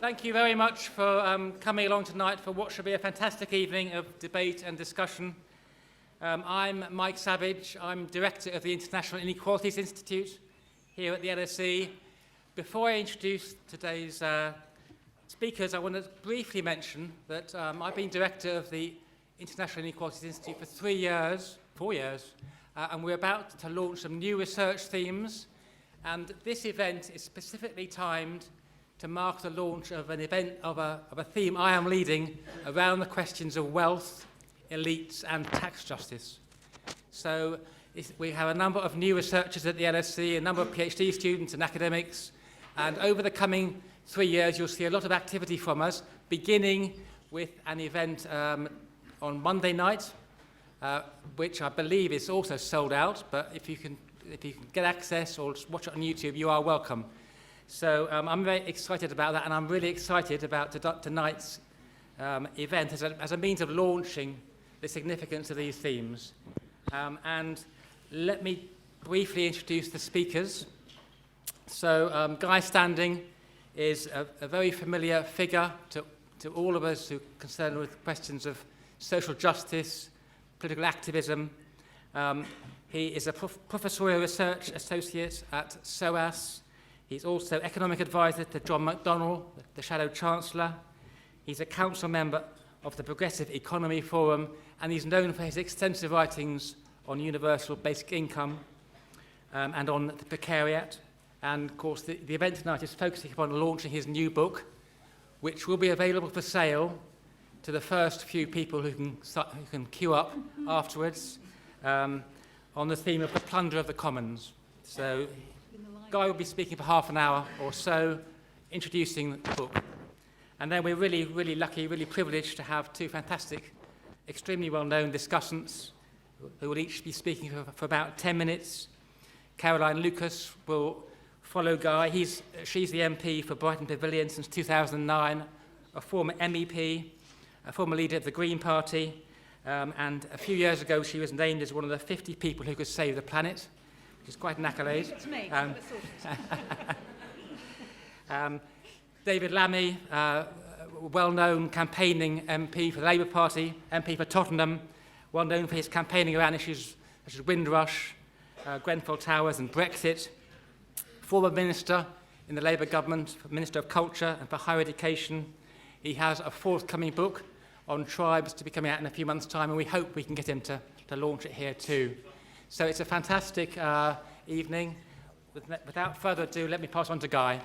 Thank you very much for coming along tonight for what should be a fantastic evening of debate and discussion. I'm Mike Savage. I'm Director of the International Inequalities Institute here at the LSE. Before I introduce today's speakers, I want to briefly mention that I've been Director of the International Inequalities Institute for 4 years, and we're about to launch some new research themes. And this event is specifically timed to mark the launch of an event of a theme I am leading around the questions of wealth, elites and tax justice. So we have a number of new researchers at the LSE, a number of PhD students and academics, and over the coming 3 years you'll see a lot of activity from us, beginning with an event on Monday night, which I believe is also sold out, but if you can get access or just watch it on YouTube, you are welcome. So I'm very excited about that, and I'm really excited about tonight's event as a means of launching the significance of these themes. And let me briefly introduce the speakers. So Guy Standing is a very familiar figure to all of us who are concerned with questions of social justice, political activism. He is a professorial research associate at SOAS. He's also economic advisor to John McDonnell, the Shadow Chancellor. He's a council member of the Progressive Economy Forum, and he's known for his extensive writings on universal basic income and on the precariat. And of course, the event tonight is focusing upon launching his new book, which will be available for sale to the first few people who can queue up afterwards, on the theme of the plunder of the commons. So Guy will be speaking for half an hour or so, introducing the book. And then we're really, really lucky, really privileged to have two fantastic, extremely well-known discussants who will each be speaking for about 10 minutes. Caroline Lucas will follow Guy. She's the MP for Brighton Pavilion since 2009, a former MEP, a former leader of the Green Party, and a few years ago she was named as one of the 50 people who could save the planet, which is quite an accolade. It's me. David Lammy, well-known campaigning MP for the Labour Party, MP for Tottenham, well known for his campaigning around issues such as Windrush, Grenfell Towers and Brexit. Former Minister in the Labour government, Minister of Culture and for Higher Education. He has a forthcoming book on tribes to be coming out in a few months' time, and we hope we can get him to launch it here too. So it's a fantastic evening. Without further ado, let me pass on to Guy.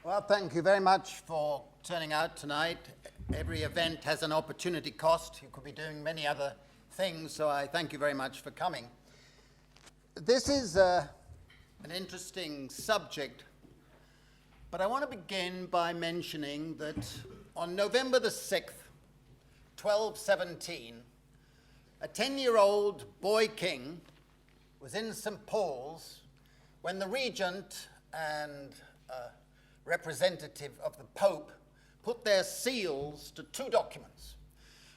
Well, thank you very much for turning out tonight. Every event has an opportunity cost. You could be doing many other things, so I thank you very much for coming. This is an interesting subject, but I want to begin by mentioning that on November the 6th, 1217, a 10-year-old boy king was in St. Paul's when the regent and representative of the Pope put their seals to two documents.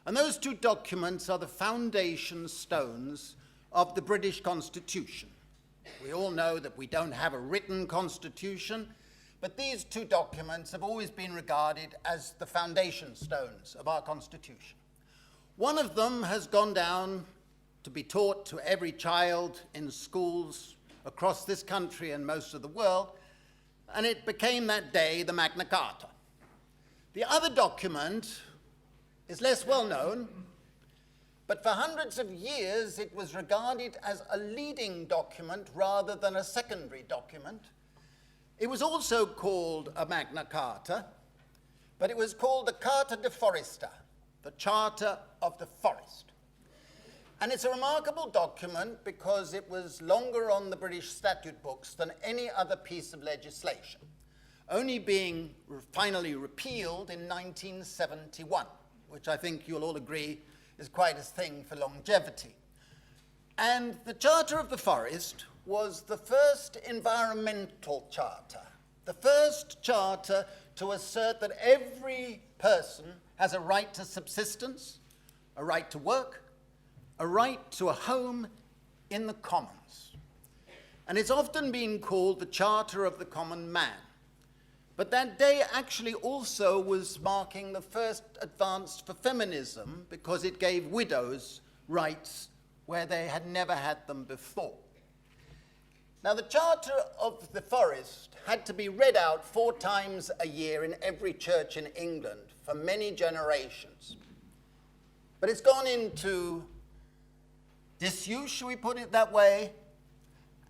And those two documents are the foundation stones of the British Constitution. We all know that we don't have a written constitution, but these two documents have always been regarded as the foundation stones of our Constitution. One of them has gone down to be taught to every child in schools across this country and most of the world, and it became that day the Magna Carta. The other document is less well known, but for hundreds of years it was regarded as a leading document rather than a secondary document. It was also called a Magna Carta, but it was called the Carta de Foresta, the Charter of the Forest. And it's a remarkable document because it was longer on the British statute books than any other piece of legislation, only being finally repealed in 1971, which I think you'll all agree is quite a thing for longevity. And the Charter of the Forest was the first environmental charter, the first charter to assert that every person has a right to subsistence, a right to work, a right to a home in the commons. And it's often been called the Charter of the Common Man. But that day actually also was marking the first advance for feminism because it gave widows rights where they had never had them before. Now, the Charter of the Forest had to be read out 4 times a year in every church in England for many generations. But it's gone into disuse, shall we put it that way,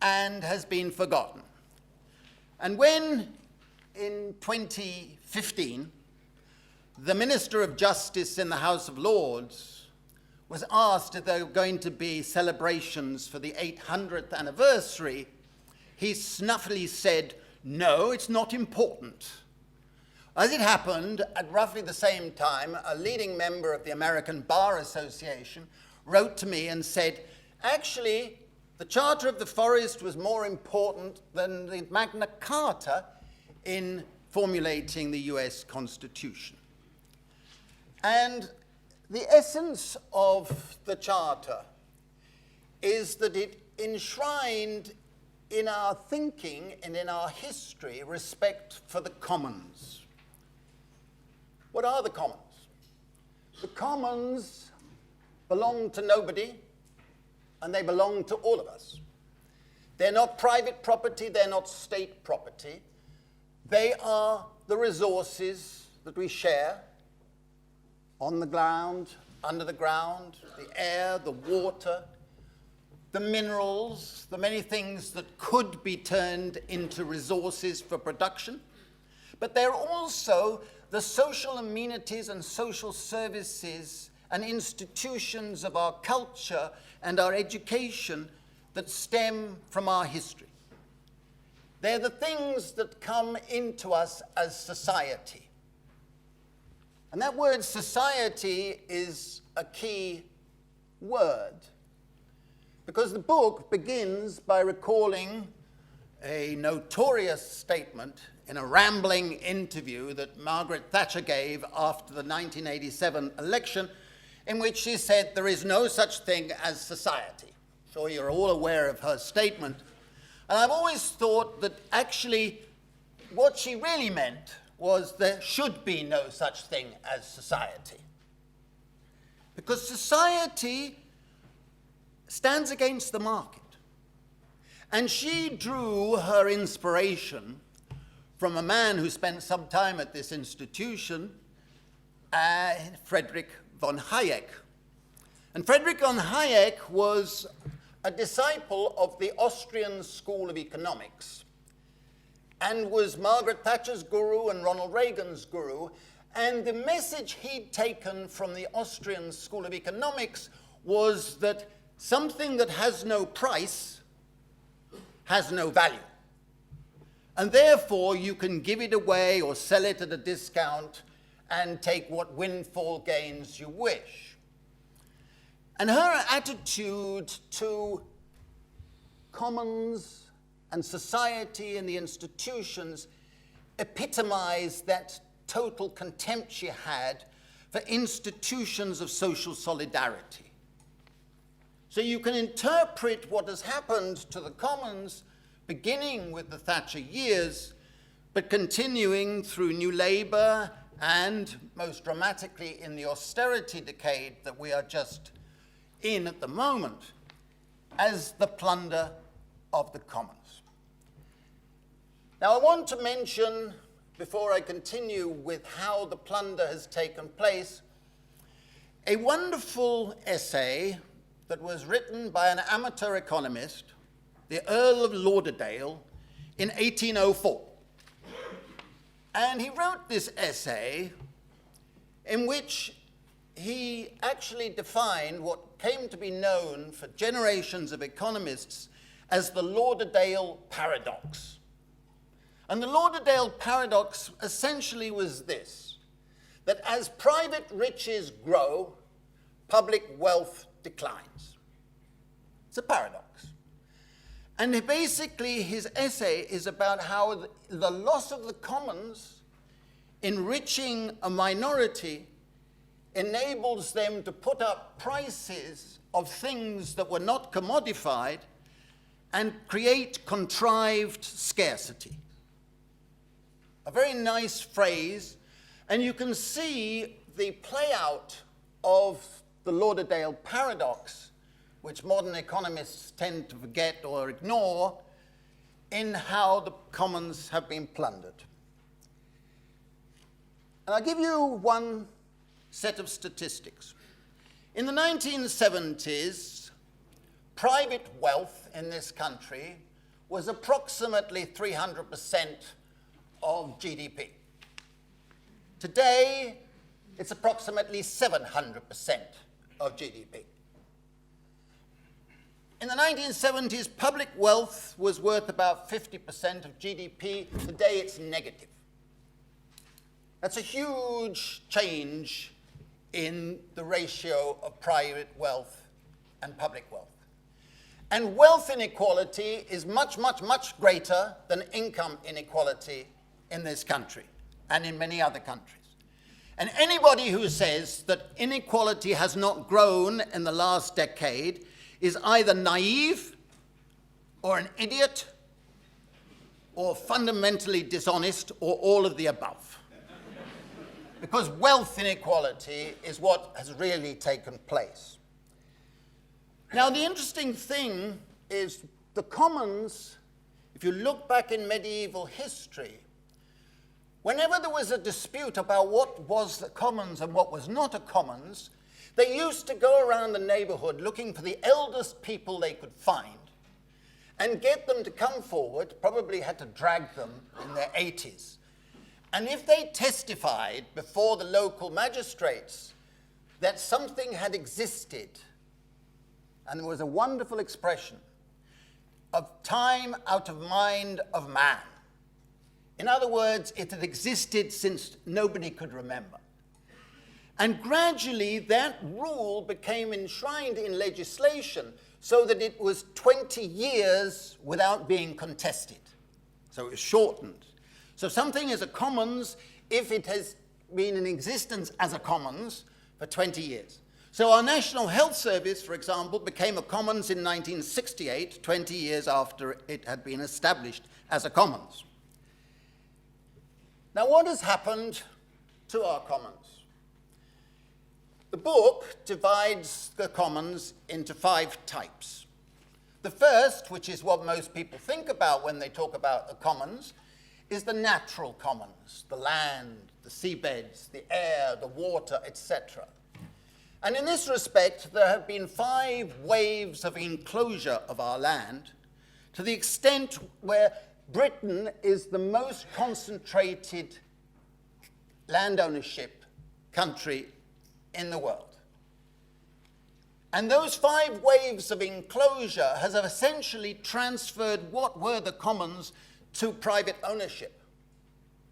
and has been forgotten. And when, in 2015, the Minister of Justice in the House of Lords was asked if there were going to be celebrations for the 800th anniversary, he snuffily said, "No, it's not important." As it happened, at roughly the same time, a leading member of the American Bar Association wrote to me and said, actually, the Charter of the Forest was more important than the Magna Carta in formulating the US Constitution. And the essence of the Charter is that it enshrined in our thinking and in our history respect for the commons. What are the commons? The commons belong to nobody, and they belong to all of us. They're not private property, they're not state property. They are the resources that we share on the ground, under the ground, the air, the water, the minerals, the many things that could be turned into resources for production. But they're also the social amenities and social services and institutions of our culture and our education that stem from our history. They're the things that come into us as society. And that word society is a key word, because the book begins by recalling a notorious statement in a rambling interview that Margaret Thatcher gave after the 1987 election, in which she said there is no such thing as society. So you're all aware of her statement. And I've always thought that actually what she really meant was there should be no such thing as society. Because society stands against the market. And she drew her inspiration from a man who spent some time at this institution, Friedrich von Hayek. And Friedrich von Hayek was a disciple of the Austrian School of Economics and was Margaret Thatcher's guru and Ronald Reagan's guru. And the message he'd taken from the Austrian School of Economics was that something that has no price has no value. And therefore, you can give it away or sell it at a discount and take what windfall gains you wish. And her attitude to commons and society and the institutions epitomized that total contempt she had for institutions of social solidarity. So you can interpret what has happened to the commons beginning with the Thatcher years, but continuing through New Labour and most dramatically in the austerity decade that we are just in at the moment, as the plunder of the commons. Now I want to mention, before I continue with how the plunder has taken place, a wonderful essay that was written by an amateur economist, the Earl of Lauderdale, in 1804. And he wrote this essay in which he actually defined what came to be known for generations of economists as the Lauderdale paradox. And the Lauderdale paradox essentially was this, that as private riches grow, public wealth declines. It's a paradox. And basically his essay is about how the loss of the commons enriching a minority enables them to put up prices of things that were not commodified and create contrived scarcity. A very nice phrase, and you can see the play out of the Lauderdale paradox, which modern economists tend to forget or ignore, in how the commons have been plundered. And I'll give you one set of statistics. In the 1970s, private wealth in this country was approximately 300% of GDP. Today, it's approximately 700% of GDP. In the 1970s, public wealth was worth about 50% of GDP. Today, it's negative. That's a huge change in the ratio of private wealth and public wealth. And wealth inequality is much, much, much greater than income inequality in this country and in many other countries. And anybody who says that inequality has not grown in the last decade is either naive or an idiot or fundamentally dishonest or all of the above. Because wealth inequality is what has really taken place. Now, the interesting thing is the commons, if you look back in medieval history, whenever there was a dispute about what was the commons and what was not a commons, they used to go around the neighborhood looking for the eldest people they could find and get them to come forward, probably had to drag them in their 80s. And if they testified before the local magistrates that something had existed, and there was a wonderful expression of time out of mind of man. In other words, it had existed since nobody could remember. And gradually that rule became enshrined in legislation so that it was 20 years without being contested. So it was shortened. So something is a commons if it has been in existence as a commons for 20 years. So our National Health Service, for example, became a commons in 1968, 20 years after it had been established as a commons. Now, what has happened to our commons? The book divides the commons into 5 types. The first, which is what most people think about when they talk about the commons, is the natural commons, the land, the seabeds, the air, the water, etc. And in this respect, there have been 5 waves of enclosure of our land, to the extent where Britain is the most concentrated land ownership country in the world. And those 5 waves of enclosure have essentially transferred what were the commons to private ownership.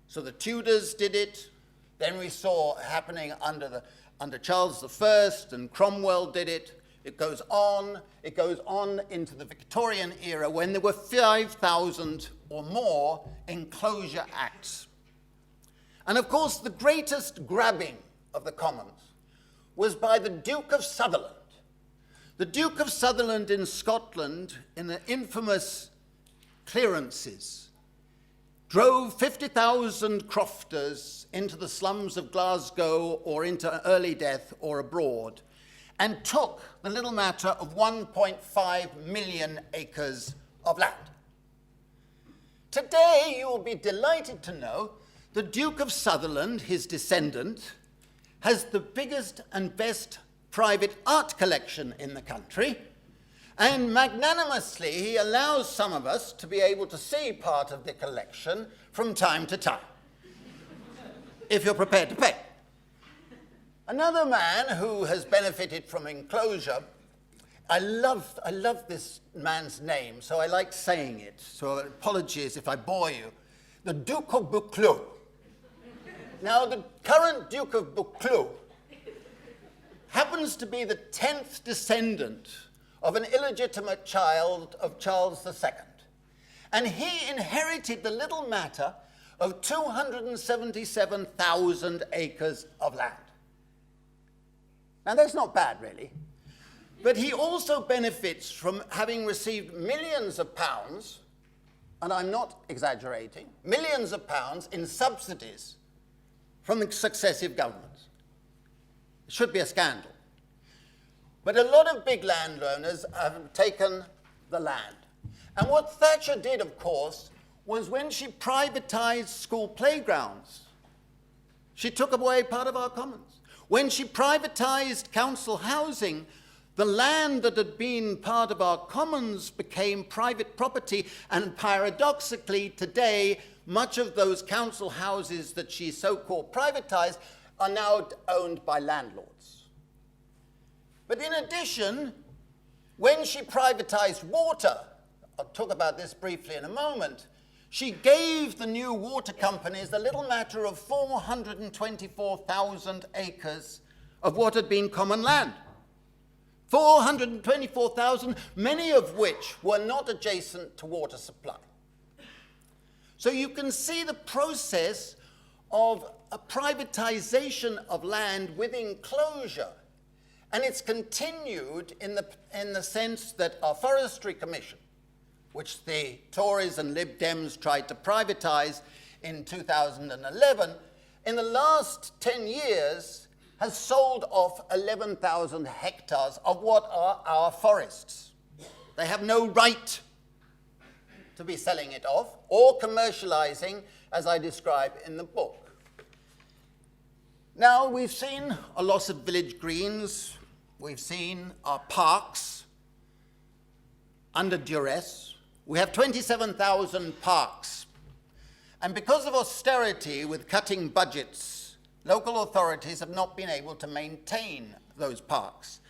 So the Tudors did it, then we saw happening under Charles I, and Cromwell did it. It goes on into the Victorian era when there were 5,000 or more enclosure acts. And of course, the greatest grabbing of the commons was by the Duke of Sutherland. The Duke of Sutherland in Scotland, in the infamous clearances, drove 50,000 crofters into the slums of Glasgow or into early death or abroad, and took the little matter of 1.5 million acres of land. Today, you will be delighted to know the Duke of Sutherland, his descendant, has the biggest and best private art collection in the country, and magnanimously he allows some of us to be able to see part of the collection from time to time, if you're prepared to pay. Another man who has benefited from enclosure, I love this man's name, so I like saying it, so apologies if I bore you, the Duke of Buccleuch. Now, the current Duke of Buccleuch happens to be the 10th descendant of an illegitimate child of Charles II. And he inherited the little matter of 277,000 acres of land. Now, that's not bad, really. But he also benefits from having received millions of pounds, and I'm not exaggerating, millions of pounds in subsidies from the successive governments. It should be a scandal. But a lot of big landowners have taken the land. And what Thatcher did, of course, was when she privatized school playgrounds, she took away part of our commons. When she privatized council housing, the land that had been part of our commons became private property, and paradoxically today, much of those council houses that she so-called privatized are now owned by landlords. But in addition, when she privatized water, I'll talk about this briefly in a moment, she gave the new water companies the little matter of 424,000 acres of what had been common land. 424,000, many of which were not adjacent to water supply. So you can see the process of a privatization of land with enclosure. And it's continued in the sense that our Forestry Commission, which the Tories and Lib Dems tried to privatize in 2011, in the last 10 years has sold off 11,000 hectares of what are our forests. They have no right to be selling it off or commercializing, as I describe in the book. Now, we've seen a loss of village greens. We've seen our parks under duress. We have 27,000 parks. And because of austerity with cutting budgets, local authorities have not been able to maintain those parks.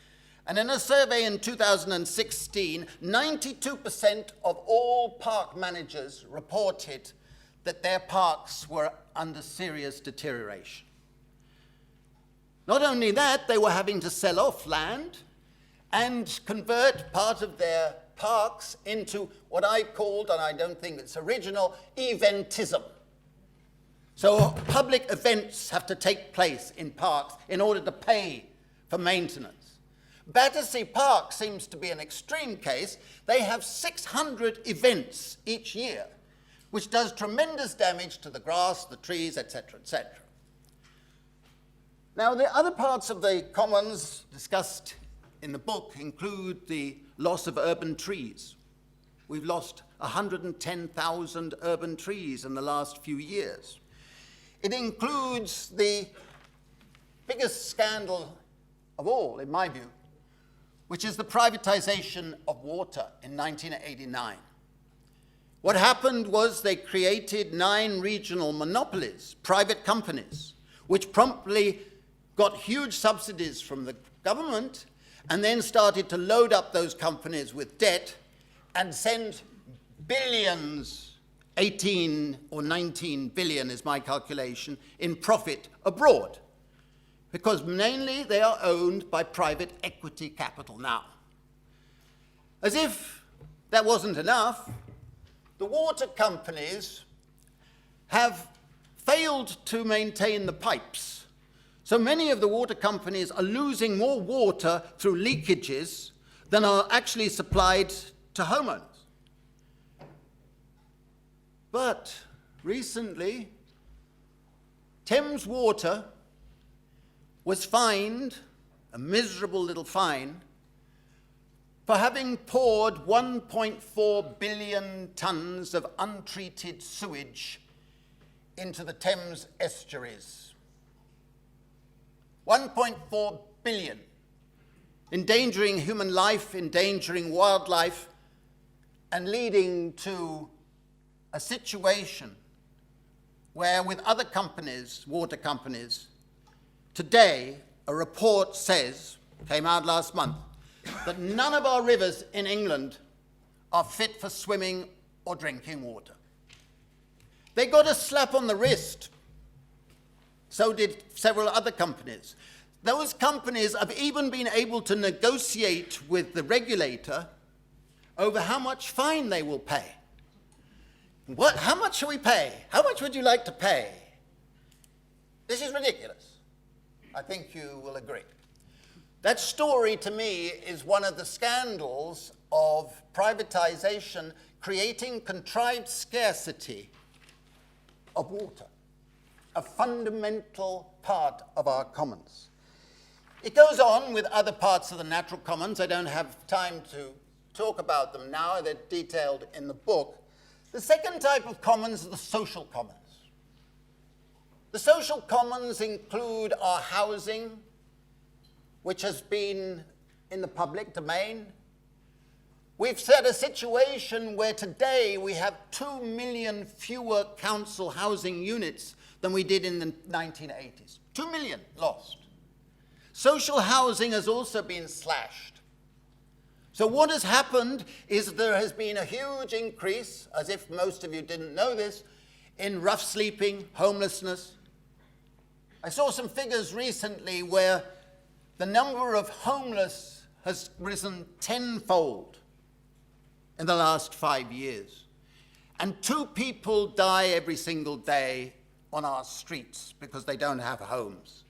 And in a survey in 2016, 92% of all park managers reported that their parks were under serious deterioration. Not only that, they were having to sell off land and convert part of their parks into what I called, and I don't think it's original, eventism. So public events have to take place in parks in order to pay for maintenance. Battersea Park seems to be an extreme case. They have 600 events each year, which does tremendous damage to the grass, the trees, etc., etc. Now, the other parts of the commons discussed in the book include the loss of urban trees. We've lost 110,000 urban trees in the last few years. It includes the biggest scandal of all, in my view, which is the privatization of water in 1989. What happened was they created 9 regional monopolies, private companies, which promptly got huge subsidies from the government and then started to load up those companies with debt and send billions, 18 or 19 billion is my calculation, in profit abroad. Because mainly they are owned by private equity capital now. As if that wasn't enough, the water companies have failed to maintain the pipes. So many of the water companies are losing more water through leakages than are actually supplied to homeowners. But recently, Thames Water was fined, a miserable little fine, for having poured 1.4 billion tons of untreated sewage into the Thames estuaries. 1.4 billion, endangering human life, endangering wildlife, and leading to a situation where with other companies, water companies, today a report says, came out last month, that none of our rivers in England are fit for swimming or drinking water. They got a slap on the wrist. So did several other companies. Those companies have even been able to negotiate with the regulator over how much fine they will pay. How much shall we pay? How much would you like to pay? This is ridiculous. I think you will agree. That story, to me, is one of the scandals of privatisation creating contrived scarcity of water, a fundamental part of our commons. It goes on with other parts of the natural commons. I don't have time to talk about them now. They're detailed in the book. The second type of commons are the social commons. The social commons include our housing, which has been in the public domain. We've set a situation where today we have 2 million fewer council housing units than we did in the 1980s. 2 million lost. Social housing has also been slashed. So what has happened is there has been a huge increase, as if most of you didn't know this, in rough sleeping, homelessness. I saw some figures recently where the number of homeless has risen tenfold in the last 5 years. And 2 people die every single day on our streets because they don't have homes.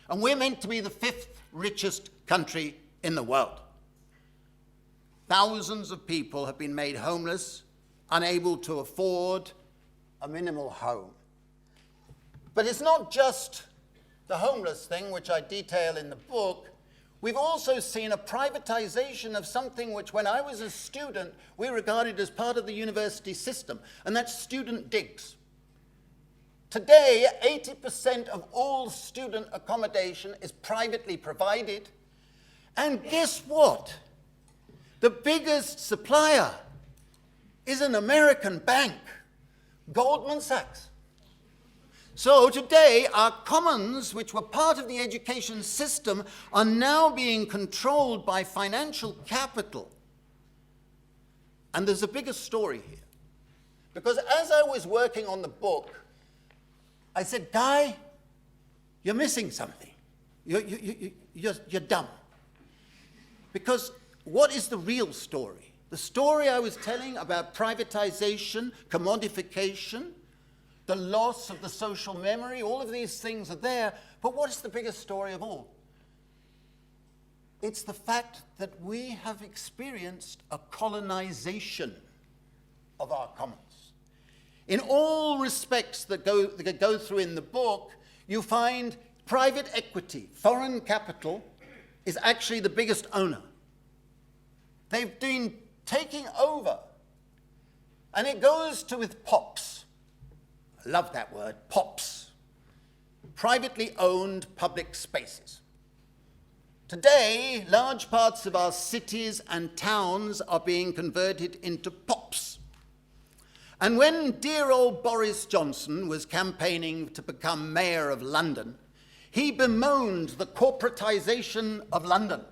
And we're meant to be the 5th richest country in the world. Thousands of people have been made homeless, unable to afford a minimal home. But it's not just the homeless thing, which I detail in the book. We've also seen a privatization of something which, when I was a student, we regarded as part of the university system, and that's student digs. Today, 80% of all student accommodation is privately provided. And guess what? The biggest supplier is an American bank, Goldman Sachs. So today, our commons, which were part of the education system, are now being controlled by financial capital. And there's a bigger story here. Because as I was working on the book, I said, Guy, you're missing something. You're dumb. Because what is the real story? The story I was telling about privatization, commodification, the loss of the social memory, all of these things are there. But what is the biggest story of all? It's the fact that we have experienced a colonization of our commons. In all respects that go through in the book, you find private equity, foreign capital, is actually the biggest owner. They've been taking over. And it goes to with POPs. I love that word, POPs. Privately owned public spaces. Today, large parts of our cities and towns are being converted into POPs. And when dear old Boris Johnson was campaigning to become mayor of London, he bemoaned the corporatization of London.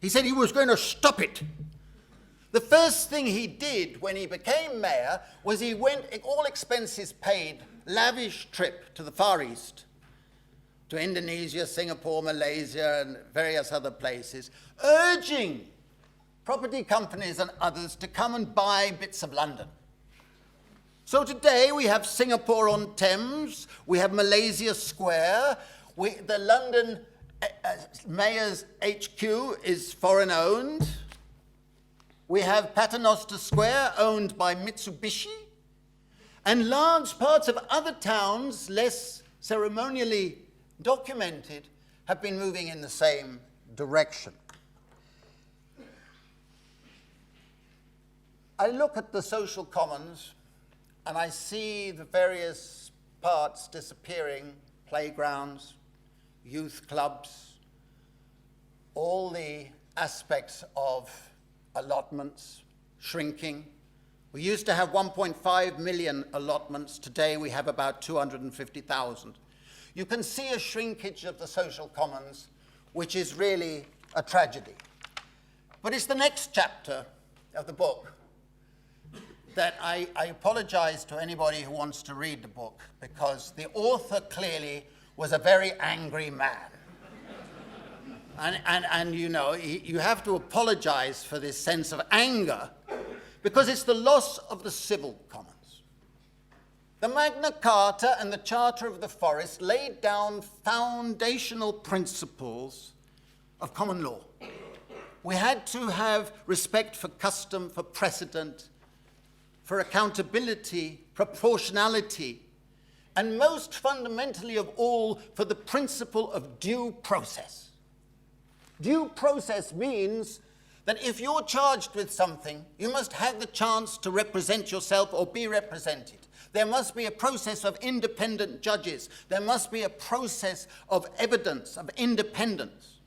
He said he was going to stop it. The first thing he did when he became mayor was he went, all expenses paid, lavish trip to the Far East, to Indonesia, Singapore, Malaysia, and various other places, urging property companies and others to come and buy bits of London. So today we have Singapore on Thames, we have Malaysia Square, the London Mayor's HQ is foreign owned. We have Paternoster Square owned by Mitsubishi, and large parts of other towns, less ceremonially documented, have been moving in the same direction. I look at the social commons and I see the various parts disappearing, playgrounds, youth clubs, all the aspects of allotments shrinking. We used to have 1.5 million allotments. Today we have about 250,000. You can see a shrinkage of the social commons, which is really a tragedy. But it's the next chapter of the book that I apologize to anybody who wants to read the book, because the author clearly was a very angry man. And you know, you have to apologize for this sense of anger, because it's the loss of the civil commons. The Magna Carta and the Charter of the Forest laid down foundational principles of common law. We had to have respect for custom, for precedent, for accountability, proportionality, and most fundamentally of all, for the principle of due process. Due process means that if you're charged with something, you must have the chance to represent yourself or be represented. There must be a process of independent judges. There must be a process of evidence, of independence.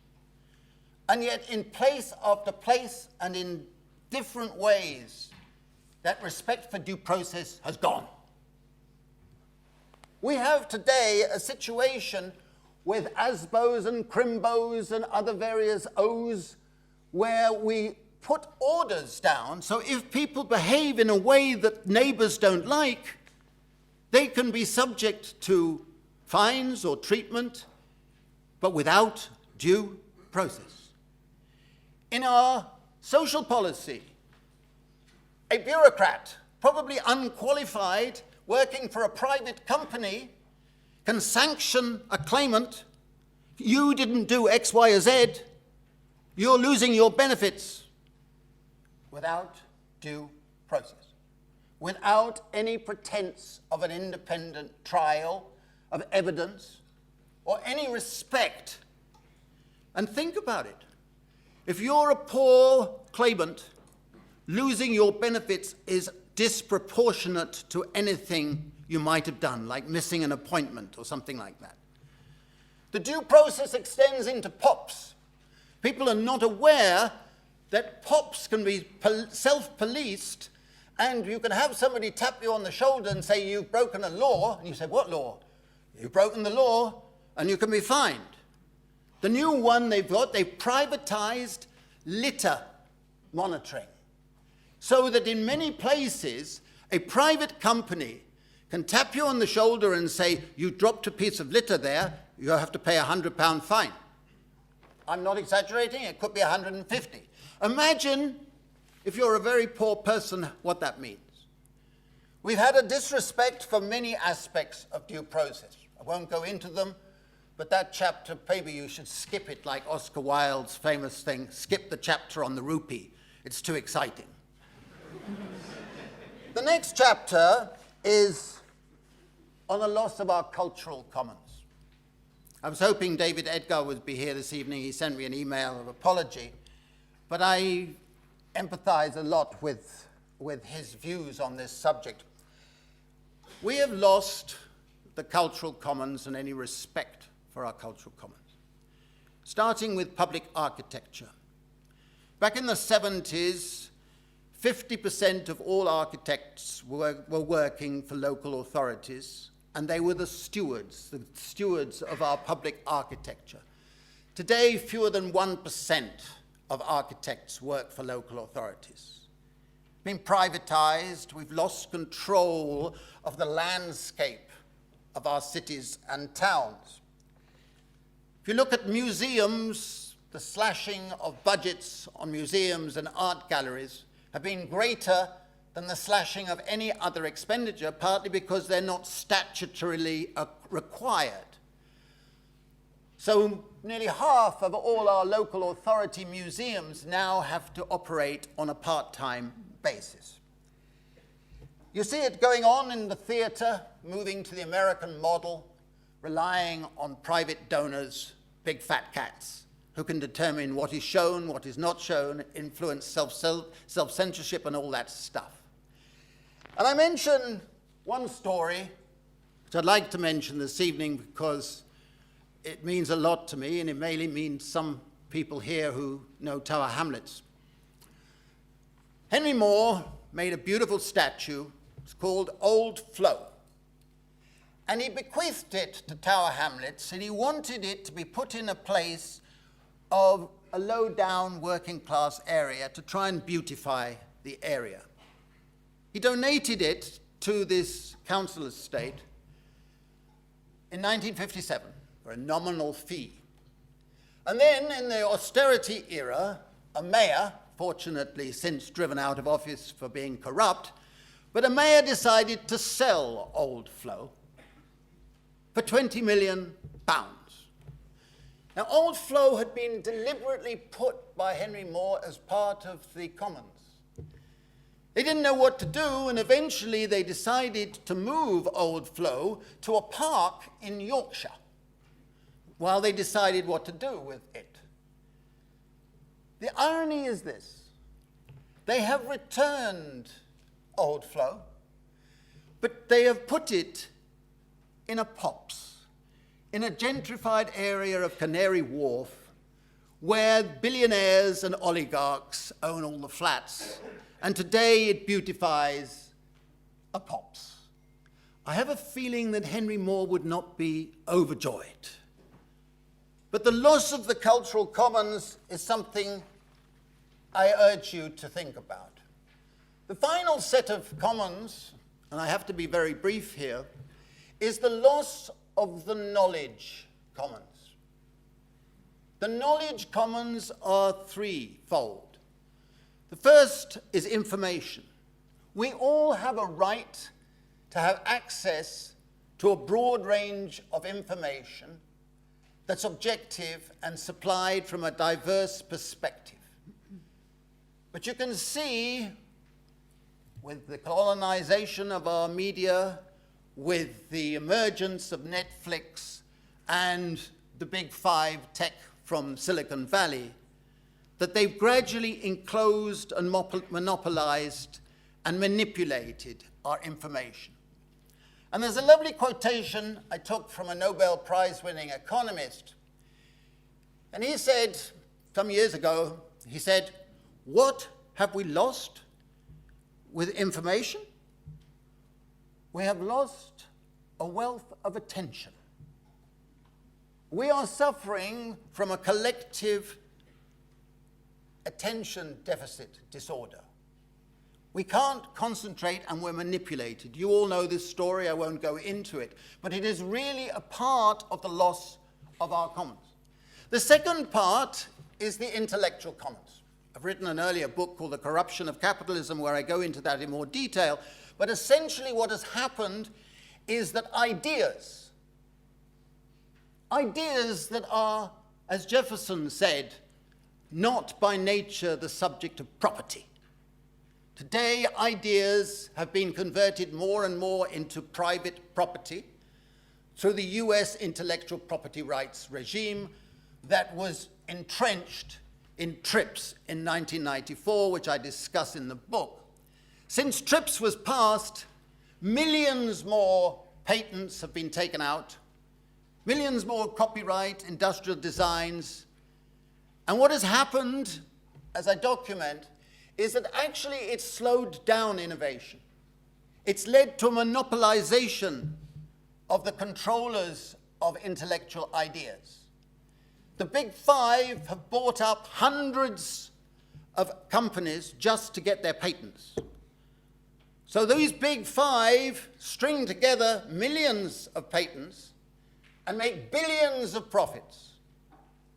And yet, in place after place and in different ways, that respect for due process has gone. We have today a situation with ASBOs and CRIMBOs and other various O's where we put orders down, so if people behave in a way that neighbors don't like, they can be subject to fines or treatment, but without due process. In our social policy, a bureaucrat, probably unqualified, working for a private company, can sanction a claimant. You didn't do X, Y, or Z. You're losing your benefits without due process, without any pretense of an independent trial, of evidence, or any respect. And think about it. If you're a poor claimant, losing your benefits is disproportionate to anything you might have done, like missing an appointment or something like that. The due process extends into POPs. People are not aware that POPs can be self-policed, and you can have somebody tap you on the shoulder and say, you've broken a law, and you say, what law? You've broken the law, and you can be fined. The new one they've got, they've privatized litter monitoring, so that in many places, a private company can tap you on the shoulder and say, you dropped a piece of litter there, you have to pay a £100 fine. I'm not exaggerating, it could be 150. Imagine, if you're a very poor person, what that means. We've had a disrespect for many aspects of due process. I won't go into them, but that chapter, maybe you should skip it like Oscar Wilde's famous thing, skip the chapter on the rupee. It's too exciting. The next chapter is on the loss of our cultural commons. I was hoping David Edgar would be here this evening. He sent me an email of apology, but I empathize a lot with his views on this subject. We have lost the cultural commons and any respect for our cultural commons, starting with public architecture. Back in the 70s, 50% of all architects were working for local authorities, and they were the stewards of our public architecture. Today, fewer than 1% of architects work for local authorities. It's been privatized, we've lost control of the landscape of our cities and towns. If you look at museums, the slashing of budgets on museums and art galleries have been greater than the slashing of any other expenditure, partly because they're not statutorily required. So nearly half of all our local authority museums now have to operate on a part-time basis. You see it going on in the theatre, moving to the American model, relying on private donors, big fat cats, who can determine what is shown, what is not shown, influence self-censorship and all that stuff. And I mention one story, which I'd like to mention this evening because it means a lot to me, and it may mean some people here who know Tower Hamlets. Henry Moore made a beautiful statue. It's called Old Flow. And he bequeathed it to Tower Hamlets, and he wanted it to be put in a place of a low-down working-class area to try and beautify the area. He donated it to this council estate in 1957 for a nominal fee. And then in the austerity era, a mayor, fortunately since driven out of office for being corrupt, but a mayor decided to sell Old Flow for £20 million. Now, old flow had been deliberately put by Henry More as part of the Commons. They didn't know what to do, and eventually they decided to move old flow to a park in Yorkshire while they decided what to do with it. The irony is this: they have returned old flow, but they have put it in a POPs, in a gentrified area of Canary Wharf, where billionaires and oligarchs own all the flats, and today it beautifies a POPs. I have a feeling that Henry More would not be overjoyed. But the loss of the cultural commons is something I urge you to think about. The final set of commons, and I have to be very brief here, is the loss of the knowledge commons. The knowledge commons are threefold. The first is information. We all have a right to have access to a broad range of information that's objective and supplied from a diverse perspective. But you can see, with the colonization of our media, with the emergence of Netflix and the big five tech from Silicon Valley, that they've gradually enclosed and monopolized and manipulated our information. And there's a lovely quotation I took from a Nobel Prize-winning economist. And he said, some years ago, he said, "What have we lost with information? We have lost a wealth of attention. We are suffering from a collective attention deficit disorder. We can't concentrate and we're manipulated." You all know this story, I won't go into it, but it is really a part of the loss of our commons. The second part is the intellectual commons. I've written an earlier book called The Corruption of Capitalism where I go into that in more detail, but essentially what has happened is that ideas that are, as Jefferson said, not by nature the subject of property. Today, ideas have been converted more and more into private property through the US intellectual property rights regime that was entrenched in TRIPS in 1994, which I discuss in the book. Since TRIPS was passed, millions more patents have been taken out, millions more copyright, industrial designs. And what has happened, as I document, is that actually it's slowed down innovation. It's led to a monopolization of the controllers of intellectual ideas. The big five have bought up hundreds of companies just to get their patents. So these big five string together millions of patents and make billions of profits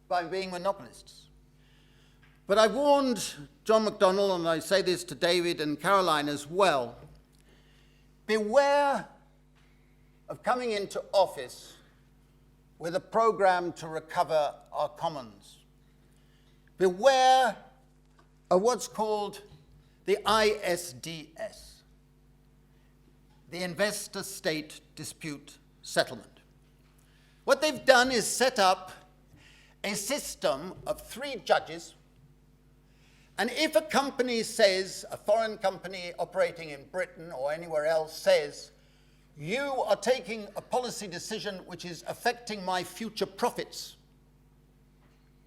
by being monopolists. But I warned John McDonnell, and I say this to David and Caroline as well, beware of coming into office with a program to recover our commons. Beware of what's called the ISDS, the Investor-State Dispute Settlement. What they've done is set up a system of 3 judges. And if a company says, a foreign company operating in Britain or anywhere else says, you are taking a policy decision which is affecting my future profits,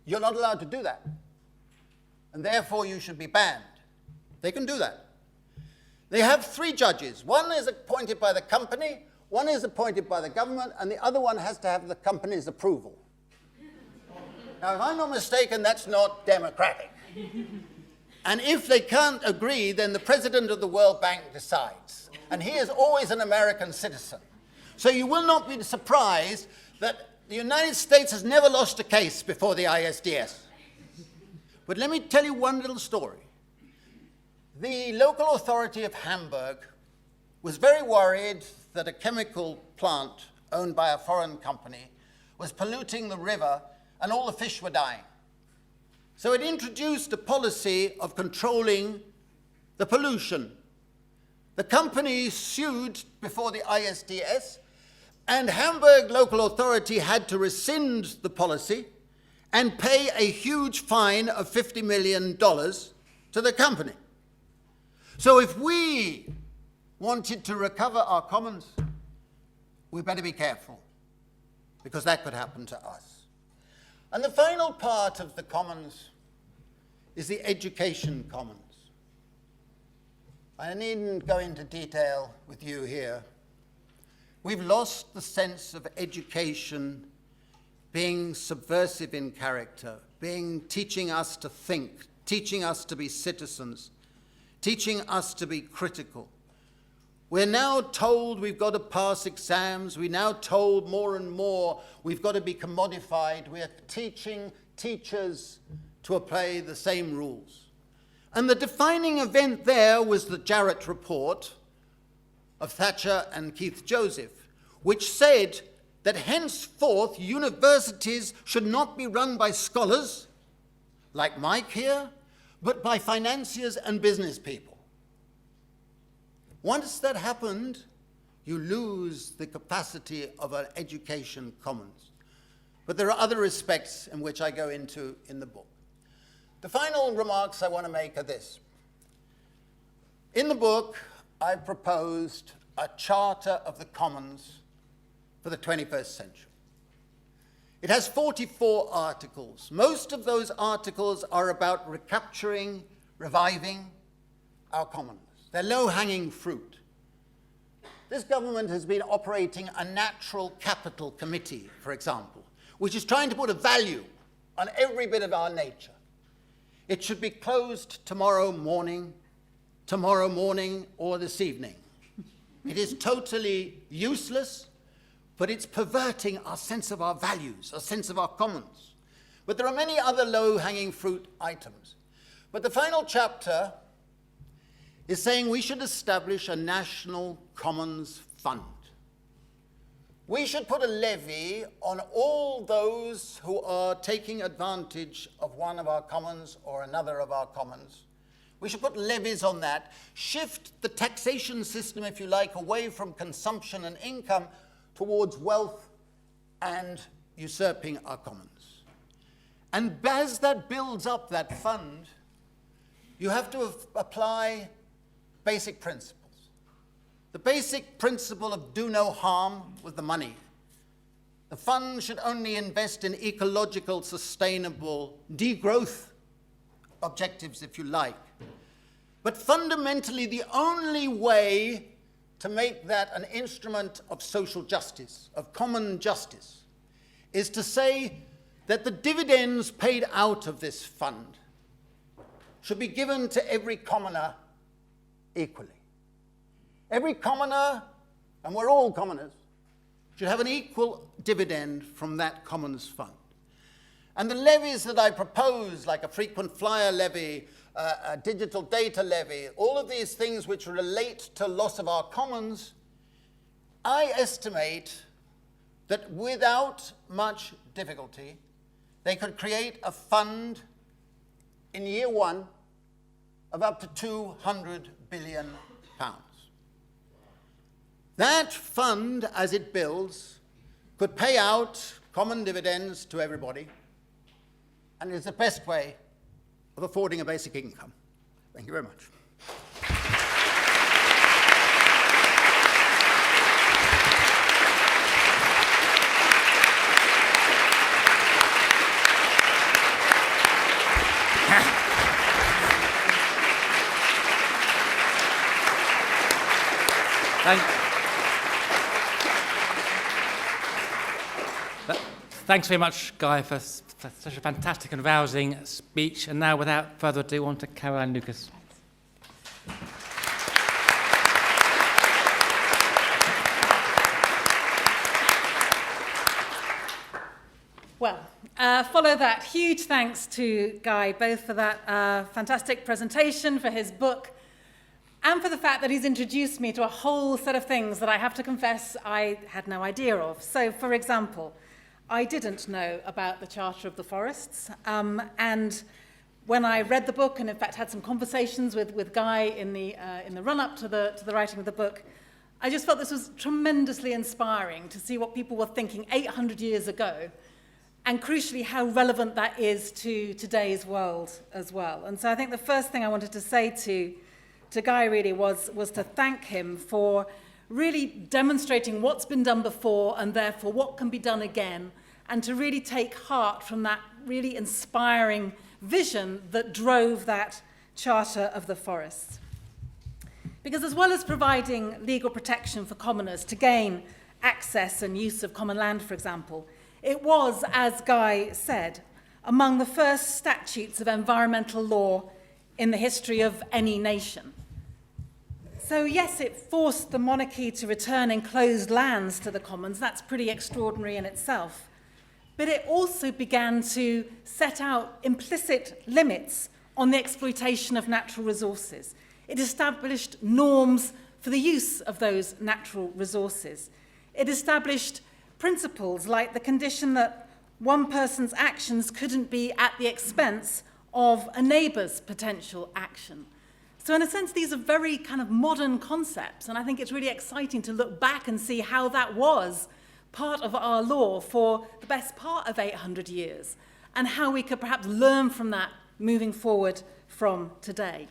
you're not allowed to do that. And therefore you should be banned. They can do that. They have 3 judges. One is appointed by the company, one is appointed by the government, and the other one has to have the company's approval. Now, if I'm not mistaken, that's not democratic. And if they can't agree, then the president of the World Bank decides. And he is always an American citizen. So you will not be surprised that the United States has never lost a case before the ISDS. But let me tell you one little story. The local authority of Hamburg was very worried that a chemical plant owned by a foreign company was polluting the river and all the fish were dying. So it introduced a policy of controlling the pollution. The company sued before the ISDS, and Hamburg local authority had to rescind the policy and pay a huge fine of $50 million to the company. So if we wanted to recover our commons, we better be careful, because that could happen to us. And the final part of the commons is the education commons. I needn't go into detail with you here. We've lost the sense of education being subversive in character, teaching us to think, teaching us to be citizens, teaching us to be critical. We're now told we've got to pass exams. We're now told more and more we've got to be commodified. We're teaching teachers to apply the same rules. And the defining event there was the Jarrett report of Thatcher and Keith Joseph, which said that henceforth universities should not be run by scholars, like Mike here, but by financiers and business people. Once that happened, you lose the capacity of an education commons. But there are other aspects in which I go into in the book. The final remarks I want to make are this. In the book, I proposed a charter of the commons for the 21st century. It has 44 articles. Most of those articles are about recapturing, reviving our commons. They're low-hanging fruit. This government has been operating a natural capital committee, for example, which is trying to put a value on every bit of our nature. It should be closed tomorrow morning, or this evening. It is totally useless, but it's perverting our sense of our values, our sense of our commons. But there are many other low-hanging fruit items. But the final chapter is saying we should establish a national commons fund. We should put a levy on all those who are taking advantage of one of our commons or another of our commons. We should put levies on that, shift the taxation system, if you like, away from consumption and income towards wealth and usurping our commons. And as that builds up that fund, you have to apply basic principles. The basic principle of do no harm with the money. The fund should only invest in ecological, sustainable, degrowth objectives, if you like. But fundamentally, the only way to make that an instrument of social justice, of common justice, is to say that the dividends paid out of this fund should be given to every commoner equally. Every commoner, and we're all commoners, should have an equal dividend from that commons fund. And the levies that I propose, like a frequent flyer levy, a digital data levy, all of these things which relate to loss of our commons, I estimate that without much difficulty, they could create a fund in year one of up to £200 billion. That fund, as it builds, could pay out common dividends to everybody, and is the best way of affording a basic income. Thank you very much. Thanks very much, Guy, for such a fantastic and rousing speech. And now, without further ado, on to Caroline Lucas. Well, follow that. Huge thanks to Guy, both for that fantastic presentation, for his book, and for the fact that he's introduced me to a whole set of things that I have to confess I had no idea of. So, for example, I didn't know about the Charter of the Forests, and when I read the book, and in fact had some conversations with Guy in the run-up to the writing of the book, I just felt this was tremendously inspiring to see what people were thinking 800 years ago, and crucially how relevant that is to today's world as well. And so I think the first thing I wanted to say to Guy really was to thank him for really demonstrating what's been done before and therefore what can be done again, and to really take heart from that really inspiring vision that drove that Charter of the Forests. Because as well as providing legal protection for commoners to gain access and use of common land, for example, it was, as Guy said, among the first statutes of environmental law in the history of any nation. So yes, it forced the monarchy to return enclosed lands to the commons. That's pretty extraordinary in itself. But it also began to set out implicit limits on the exploitation of natural resources. It established norms for the use of those natural resources. It established principles like the condition that one person's actions couldn't be at the expense of a neighbour's potential action. So in a sense, these are very kind of modern concepts, and I think it's really exciting to look back and see how that was part of our law for the best part of 800 years, and how we could perhaps learn from that moving forward from today.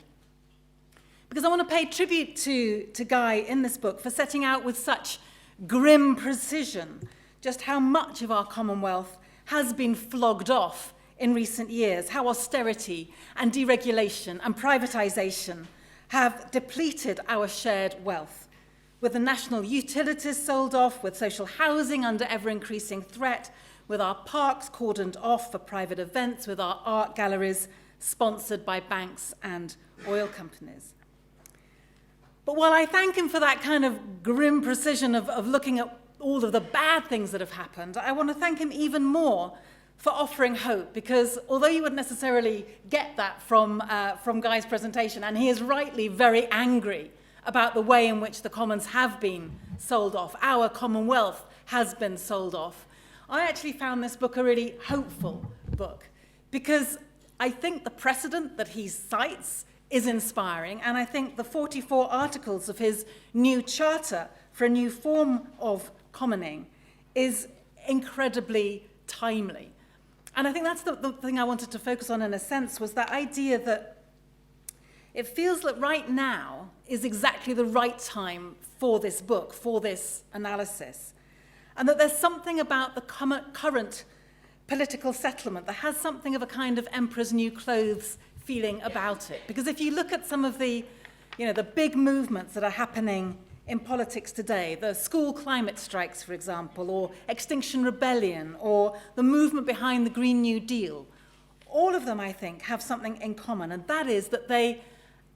Because I want to pay tribute to Guy in this book for setting out with such grim precision just how much of our Commonwealth has been flogged off in recent years, how austerity and deregulation and privatisation have depleted our shared wealth, with the national utilities sold off, with social housing under ever-increasing threat, with our parks cordoned off for private events, with our art galleries sponsored by banks and oil companies. But while I thank him for that kind of grim precision of looking at all of the bad things that have happened, I want to thank him even more for offering hope, because although you wouldn't necessarily get that from Guy's presentation, and he is rightly very angry about the way in which the commons have been sold off, our Commonwealth has been sold off, I actually found this book a really hopeful book, because I think the precedent that he cites is inspiring, and I think the 44 articles of his new charter for a new form of commoning is incredibly timely. And I think that's the thing I wanted to focus on in a sense, was that idea that it feels that right now is exactly the right time for this book, for this analysis. And that there's something about the current political settlement that has something of a kind of emperor's new clothes feeling about it. Because if you look at some of the big movements that are happening in politics today, the school climate strikes, for example, or Extinction Rebellion, or the movement behind the Green New Deal, all of them, I think, have something in common, and that is that they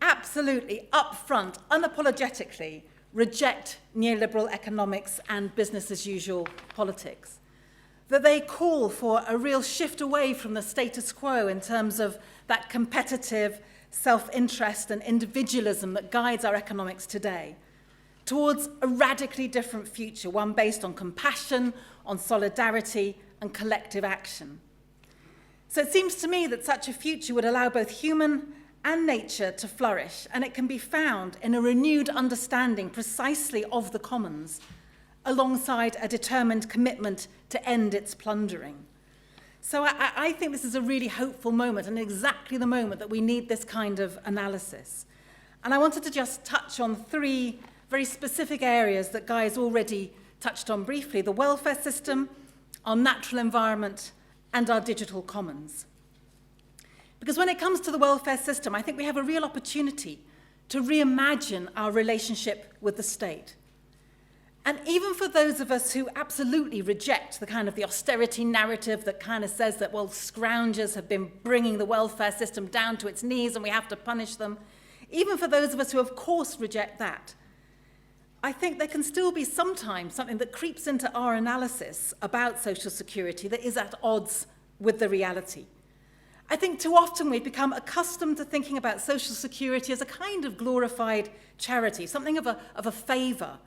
absolutely, upfront, unapologetically reject neoliberal economics and business-as-usual politics. That they call for a real shift away from the status quo in terms of that competitive self-interest and individualism that guides our economics today, towards a radically different future, one based on compassion, on solidarity, and collective action. So it seems to me that such a future would allow both human and nature to flourish, and it can be found in a renewed understanding precisely of the commons, alongside a determined commitment to end its plundering. So I think this is a really hopeful moment, and exactly the moment that we need this kind of analysis. And I wanted to just touch on three very specific areas that Guy has already touched on briefly: the welfare system, our natural environment, and our digital commons. Because when it comes to the welfare system, I think we have a real opportunity to reimagine our relationship with the state. And even for those of us who absolutely reject the kind of the austerity narrative that kind of says that, well, scroungers have been bringing the welfare system down to its knees and we have to punish them, even for those of us who of course reject that, I think there can still be sometimes something that creeps into our analysis about social security that is at odds with the reality. I think too often we've become accustomed to thinking about social security as a kind of glorified charity, something of a favour,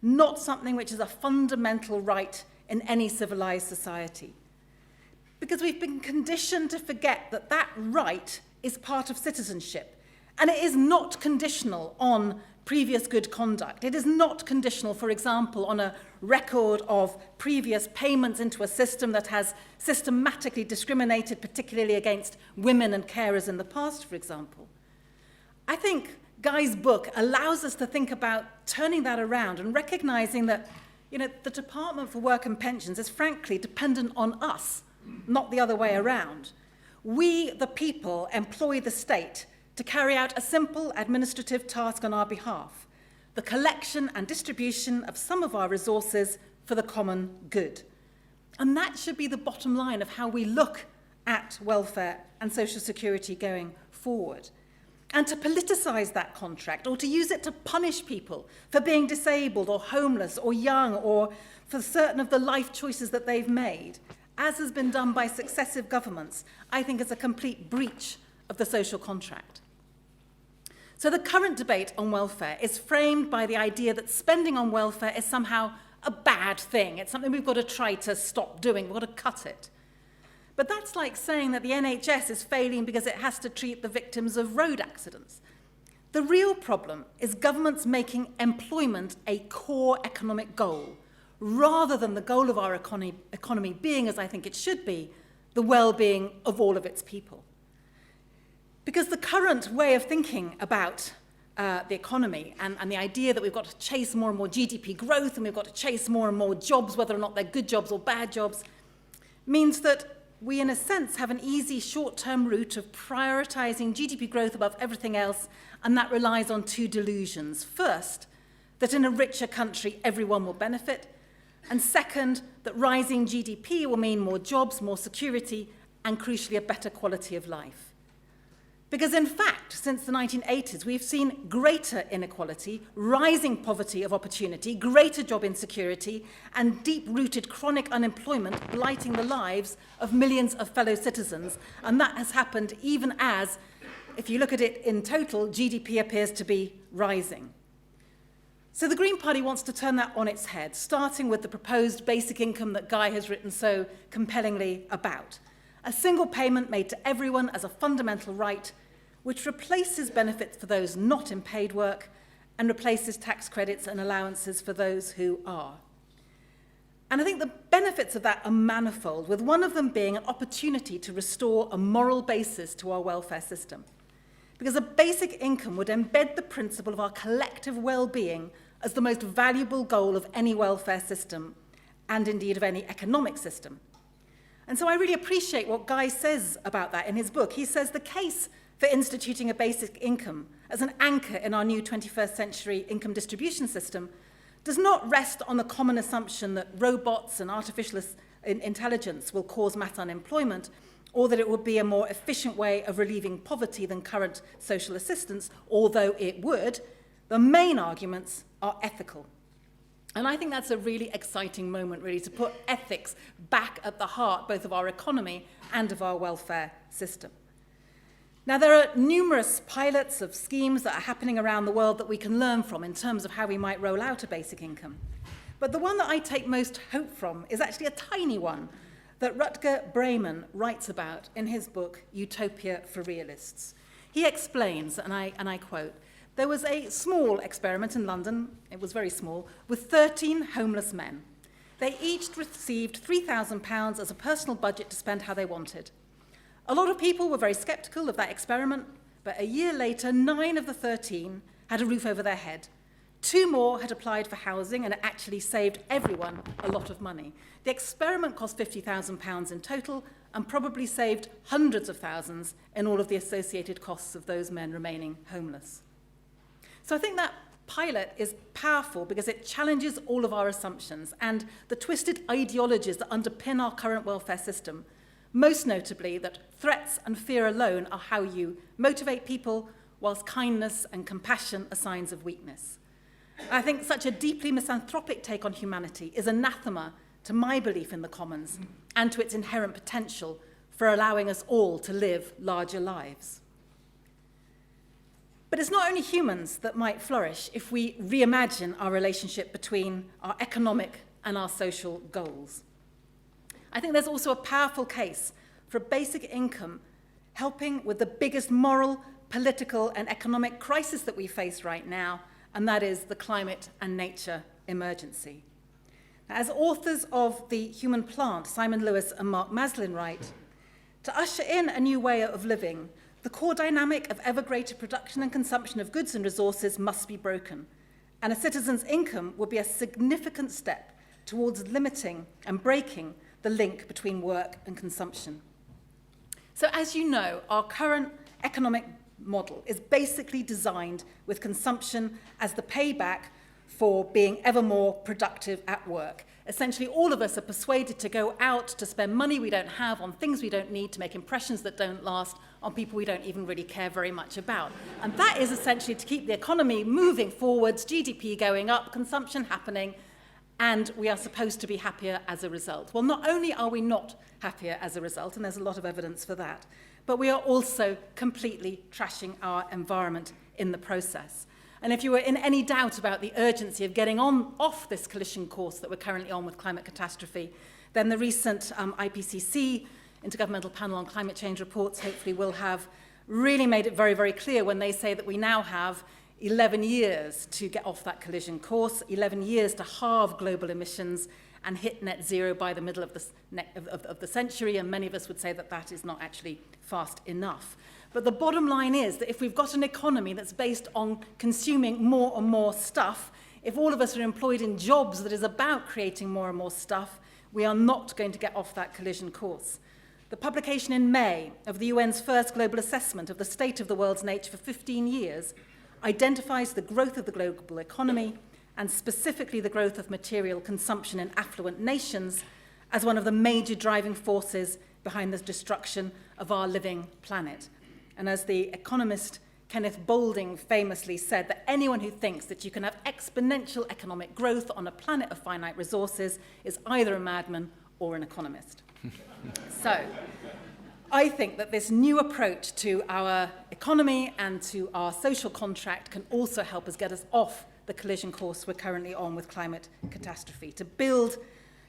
not something which is a fundamental right in any civilized society. Because we've been conditioned to forget that that right is part of citizenship, and it is not conditional on previous good conduct. It is not conditional, for example, on a record of previous payments into a system that has systematically discriminated, particularly against women and carers in the past, for example. I think Guy's book allows us to think about turning that around and recognizing that, the Department for Work and Pensions is frankly dependent on us, not the other way around. We, the people, employ the state to carry out a simple administrative task on our behalf, the collection and distribution of some of our resources for the common good. And that should be the bottom line of how we look at welfare and social security going forward. And to politicize that contract, or to use it to punish people for being disabled or homeless or young or for certain of the life choices that they've made, as has been done by successive governments, I think is a complete breach of the social contract. So the current debate on welfare is framed by the idea that spending on welfare is somehow a bad thing. It's something we've got to try to stop doing. We've got to cut it. But that's like saying that the NHS is failing because it has to treat the victims of road accidents. The real problem is governments making employment a core economic goal, rather than the goal of our economy being, as I think it should be, the well-being of all of its people. Because the current way of thinking about the economy and the idea that we've got to chase more and more GDP growth and we've got to chase more and more jobs, whether or not they're good jobs or bad jobs, means that we, in a sense, have an easy short-term route of prioritizing GDP growth above everything else, and that relies on two delusions. First, that in a richer country, everyone will benefit, and second, that rising GDP will mean more jobs, more security, and crucially, a better quality of life. Because in fact, since the 1980s, we've seen greater inequality, rising poverty of opportunity, greater job insecurity, and deep-rooted chronic unemployment blighting the lives of millions of fellow citizens. And that has happened even as, if you look at it in total, GDP appears to be rising. So the Green Party wants to turn that on its head, starting with the proposed basic income that Guy has written so compellingly about. A single payment made to everyone as a fundamental right, which replaces benefits for those not in paid work and replaces tax credits and allowances for those who are. And I think the benefits of that are manifold, with one of them being an opportunity to restore a moral basis to our welfare system. Because a basic income would embed the principle of our collective well-being as the most valuable goal of any welfare system, and indeed of any economic system. And so I really appreciate what Guy says about that in his book. He says the case for instituting a basic income as an anchor in our new 21st century income distribution system does not rest on the common assumption that robots and artificial intelligence will cause mass unemployment, or that it would be a more efficient way of relieving poverty than current social assistance, although it would. The main arguments are ethical. And I think that's a really exciting moment, really, to put ethics back at the heart both of our economy and of our welfare system. Now, there are numerous pilots of schemes that are happening around the world that we can learn from in terms of how we might roll out a basic income. But the one that I take most hope from is actually a tiny one that Rutger Bregman writes about in his book, Utopia for Realists. He explains, and I quote, "There was a small experiment in London, it was very small, with 13 homeless men. They each received £3,000 as a personal budget to spend how they wanted. A lot of people were very sceptical of that experiment, but a year later, 9 of the 13 had a roof over their head. 2 more had applied for housing, and it actually saved everyone a lot of money. The experiment cost £50,000 in total and probably saved hundreds of thousands in all of the associated costs of those men remaining homeless." So I think that pilot is powerful because it challenges all of our assumptions and the twisted ideologies that underpin our current welfare system, most notably that threats and fear alone are how you motivate people, whilst kindness and compassion are signs of weakness. I think such a deeply misanthropic take on humanity is anathema to my belief in the commons and to its inherent potential for allowing us all to live larger lives. But it's not only humans that might flourish if we reimagine our relationship between our economic and our social goals. I think there's also a powerful case for a basic income helping with the biggest moral, political, and economic crisis that we face right now, and that is the climate and nature emergency. Now, as authors of The Human Plant, Simon Lewis and Mark Maslin write, to usher in a new way of living, the core dynamic of ever greater production and consumption of goods and resources must be broken, and a citizen's income will be a significant step towards limiting and breaking the link between work and consumption. So as you know, our current economic model is basically designed with consumption as the payback for being ever more productive at work. Essentially, all of us are persuaded to go out to spend money we don't have on things we don't need, to make impressions that don't last, on people we don't even really care very much about. And that is essentially to keep the economy moving forwards, GDP going up, consumption happening, and we are supposed to be happier as a result. Well, not only are we not happier as a result, and there's a lot of evidence for that, but we are also completely trashing our environment in the process. And if you were in any doubt about the urgency of getting off this collision course that we're currently on with climate catastrophe, then the recent IPCC, Intergovernmental Panel on Climate Change reports, hopefully will have really made it very, very clear when they say that we now have 11 years to get off that collision course, 11 years to halve global emissions and hit net zero by the middle of the century, and many of us would say that that is not actually fast enough. But the bottom line is that if we've got an economy that's based on consuming more and more stuff, if all of us are employed in jobs that is about creating more and more stuff, we are not going to get off that collision course. The publication in May of the UN's first global assessment of the state of the world's nature for 15 years identifies the growth of the global economy, and specifically the growth of material consumption in affluent nations, as one of the major driving forces behind the destruction of our living planet. And as the economist Kenneth Boulding famously said, that anyone who thinks that you can have exponential economic growth on a planet of finite resources is either a madman or an economist. So, I think that this new approach to our economy and to our social contract can also help us get us off the collision course we're currently on with climate catastrophe, to build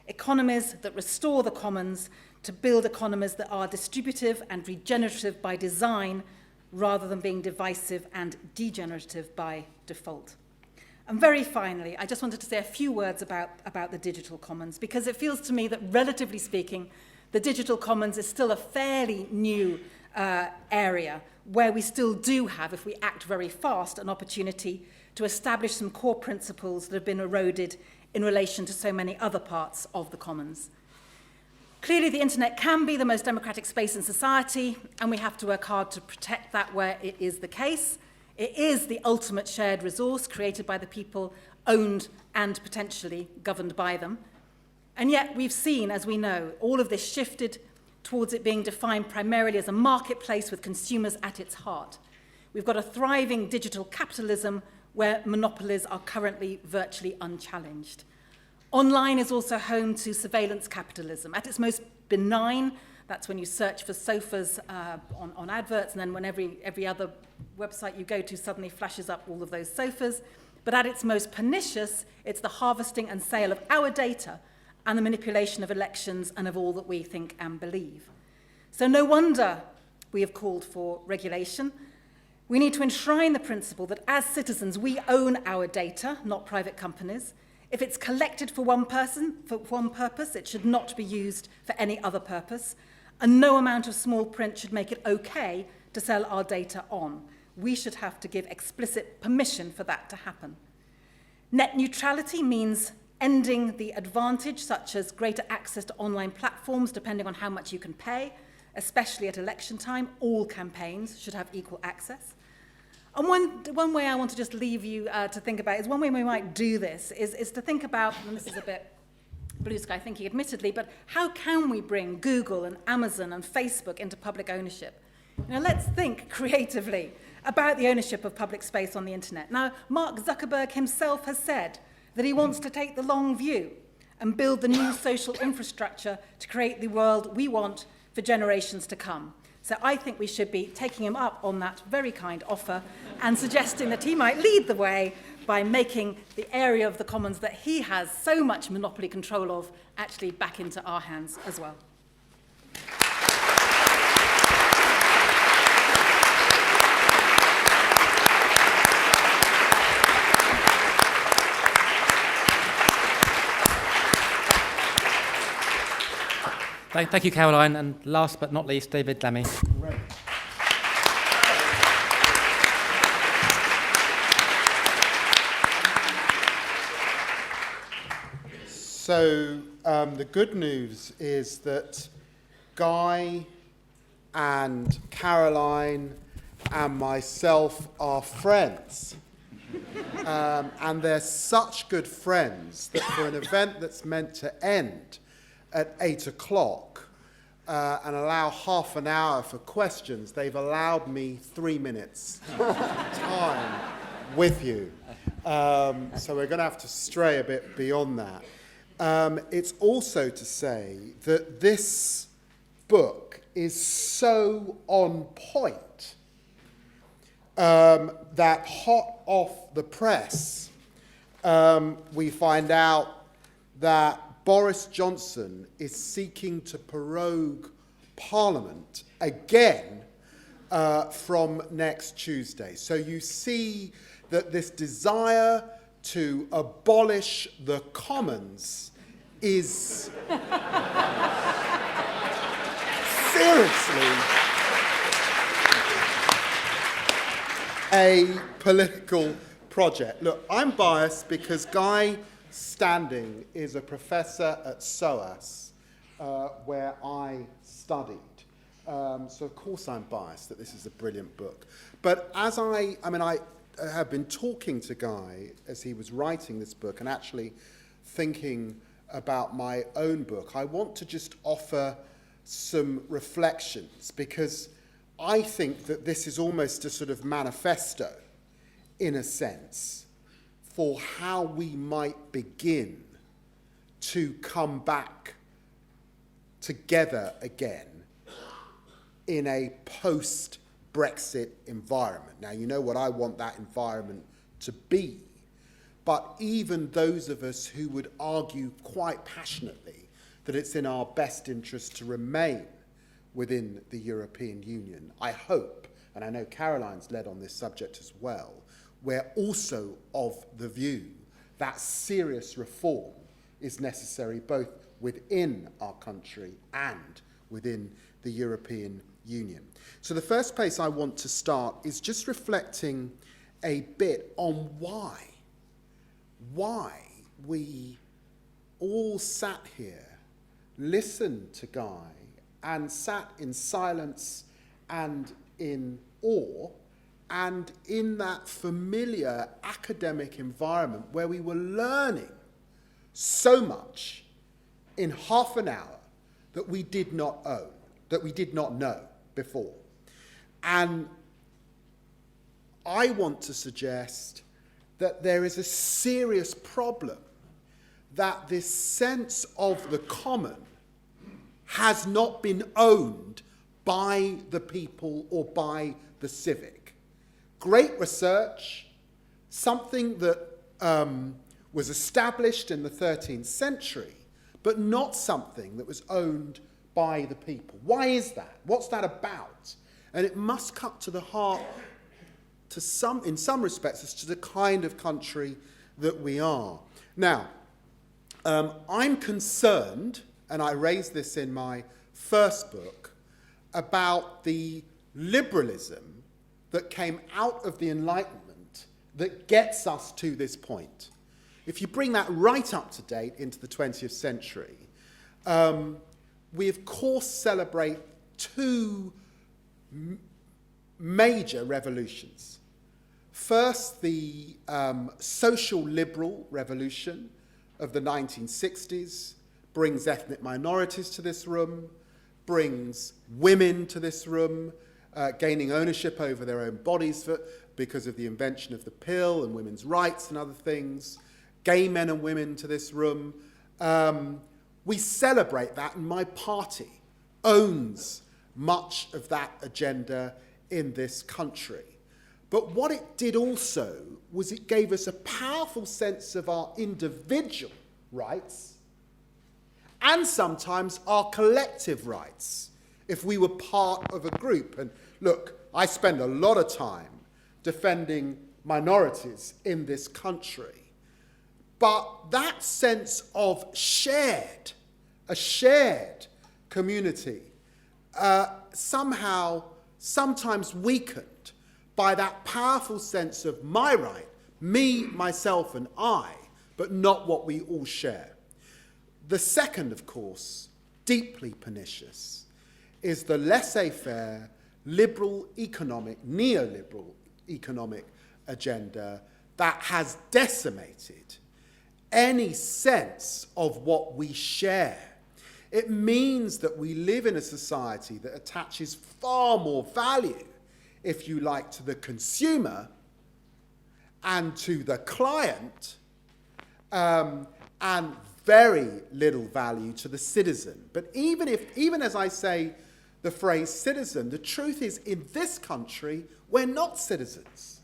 economies that restore the commons, to build economies that are distributive and regenerative by design, rather than being divisive and degenerative by default. And very finally, I just wanted to say a few words about the digital commons, because it feels to me that, relatively speaking, the digital commons is still a fairly new area where we still do have, if we act very fast, an opportunity to establish some core principles that have been eroded in relation to so many other parts of the commons. Clearly, the internet can be the most democratic space in society, and we have to work hard to protect that where it is the case. It is the ultimate shared resource created by the people, owned and potentially governed by them. And yet we've seen, as we know, all of this shifted towards it being defined primarily as a marketplace with consumers at its heart. We've got a thriving digital capitalism where monopolies are currently virtually unchallenged. Online is also home to surveillance capitalism. At its most benign, that's when you search for sofas on adverts, and then when every other website you go to suddenly flashes up all of those sofas. But at its most pernicious, it's the harvesting and sale of our data and the manipulation of elections and of all that we think and believe. So no wonder we have called for regulation. We need to enshrine the principle that as citizens, we own our data, not private companies. If it's collected for one purpose, it should not be used for any other purpose. And no amount of small print should make it okay to sell our data on. We should have to give explicit permission for that to happen. Net neutrality means ending the advantage, such as greater access to online platforms, depending on how much you can pay, especially at election time. All campaigns should have equal access. And one way I want to just leave you to think about is one way we might do this is to think about, and this is a bit blue sky thinking admittedly, but how can we bring Google and Amazon and Facebook into public ownership? You know, let's think creatively about the ownership of public space on the internet. Now, Mark Zuckerberg himself has said that he wants to take the long view and build the new social infrastructure to create the world we want for generations to come. So I think we should be taking him up on that very kind offer and suggesting that he might lead the way by making the area of the commons that he has so much monopoly control of actually back into our hands as well. Thank you, Caroline. And last but not least, David Lammy. Great. So the good news is that Guy and Caroline and myself are friends. And they're such good friends that for an event that's meant to end at 8 o'clock and allow half an hour for questions, they've allowed me 3 minutes time with you. So we're going to have to stray a bit beyond that. It's also to say that this book is so on point that hot off the press, we find out that Boris Johnson is seeking to prorogue Parliament again from next Tuesday. So you see that this desire to abolish the Commons is seriously a political project. Look, I'm biased because Guy Standing is a professor at SOAS, where I studied. So of course I'm biased that this is a brilliant book. But as I have been talking to Guy as he was writing this book and actually thinking about my own book, I want to just offer some reflections, because I think that this is almost a sort of manifesto, in a sense, for how we might begin to come back together again in a post-Brexit environment. Now, you know what I want that environment to be, but even those of us who would argue quite passionately that it's in our best interest to remain within the European Union, I hope, and I know Caroline's led on this subject as well, we're also of the view that serious reform is necessary both within our country and within the European Union. So the first place I want to start is just reflecting a bit on why we all sat here, listened to Guy, and sat in silence and in awe, and in that familiar academic environment where we were learning so much in half an hour that we did not own, that we did not know before. And I want to suggest that there is a serious problem that this sense of the common has not been owned by the people or by the civic. Great research, something that was established in the 13th century, but not something that was owned by the people. Why is that? What's that about? And it must cut to the heart, in some respects, as to the kind of country that we are. Now, I'm concerned, and I raised this in my first book, about the liberalism that came out of the Enlightenment that gets us to this point. If you bring that right up to date into the 20th century, we of course celebrate two major revolutions. First, the social liberal revolution of the 1960s brings ethnic minorities to this room, brings women to this room, gaining ownership over their own bodies because of the invention of the pill and women's rights and other things, gay men and women to this room. We celebrate that, and my party owns much of that agenda in this country. But what it did also was it gave us a powerful sense of our individual rights and sometimes our collective rights if we were part of a group. And look, I spend a lot of time defending minorities in this country. But that sense of a shared community, somehow, sometimes weakened by that powerful sense of my right, me, myself, and I, but not what we all share. The second, of course, deeply pernicious, is the laissez-faire, liberal economic, neoliberal economic agenda that has decimated any sense of what we share. It means that we live in a society that attaches far more value, if you like, to the consumer and to the client, and very little value to the citizen. But even as I say the phrase citizen, the truth is, in this country, we're not citizens.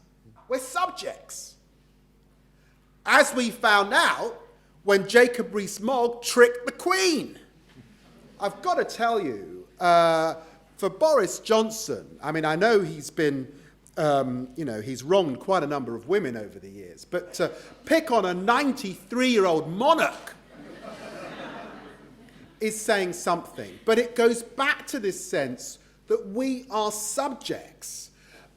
We're subjects. As we found out when Jacob Rees-Mogg tricked the Queen. I've got to tell you, for Boris Johnson, I mean, I know he's been, he's wronged quite a number of women over the years, but to pick on a 93-year-old monarch is saying something. But it goes back to this sense that we are subjects.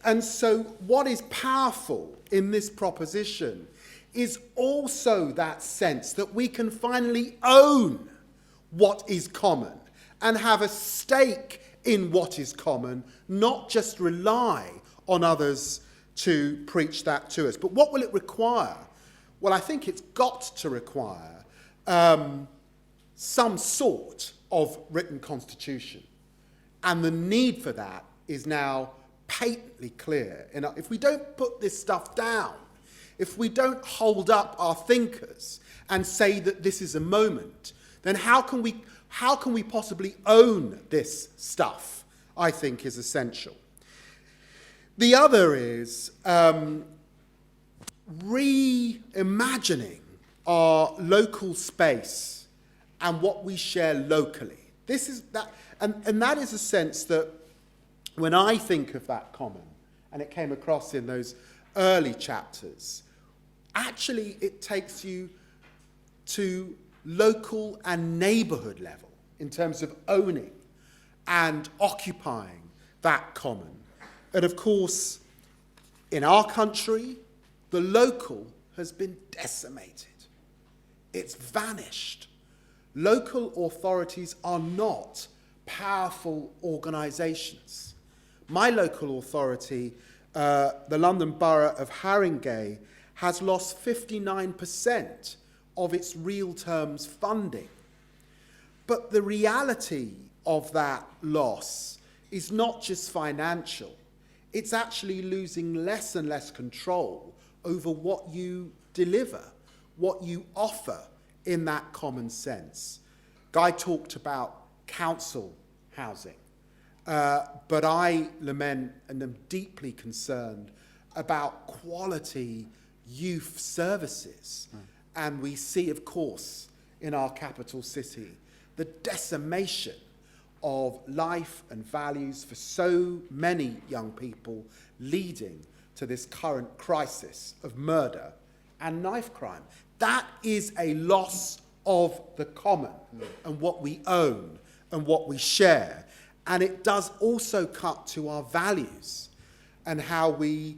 And so what is powerful in this proposition is also that sense that we can finally own what is common and have a stake in what is common, not just rely on others to preach that to us. But what will it require? Well, I think it's got to require some sort of written constitution. And the need for that is now patently clear. If we don't put this stuff down, if we don't hold up our thinkers and say that this is a moment, then how can we possibly own this stuff, I think, is essential. The other is reimagining our local space and what we share locally. This is that, and that is a sense that when I think of that common, and it came across in those early chapters, actually it takes you to local and neighbourhood level in terms of owning and occupying that common. And of course, in our country, the local has been decimated. It's vanished. Local authorities are not powerful organisations. My local authority, the London Borough of Haringey, has lost 59% of its real terms funding. But the reality of that loss is not just financial. It's actually losing less and less control over what you deliver, what you offer in that common sense. Guy talked about council housing, but I lament and am deeply concerned about quality youth services. And we see, of course, in our capital city, the decimation of life and values for so many young people, leading to this current crisis of murder and knife crime. That is a loss of the common and what we own and what we share. And it does also cut to our values and how we,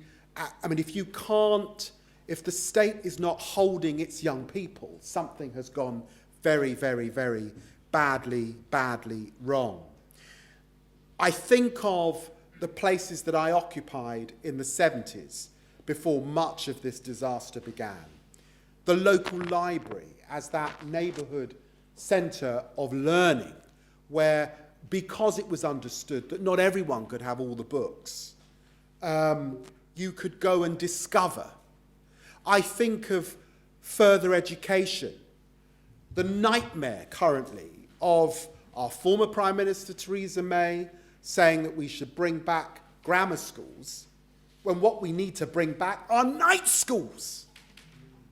if the state is not holding its young people, something has gone very, very, very badly wrong. I think of the places that I occupied in the 70s before much of this disaster began. The local library as that neighbourhood centre of learning where, because it was understood that not everyone could have all the books, you could go and discover. I think of further education, the nightmare currently of our former Prime Minister Theresa May saying that we should bring back grammar schools when what we need to bring back are night schools.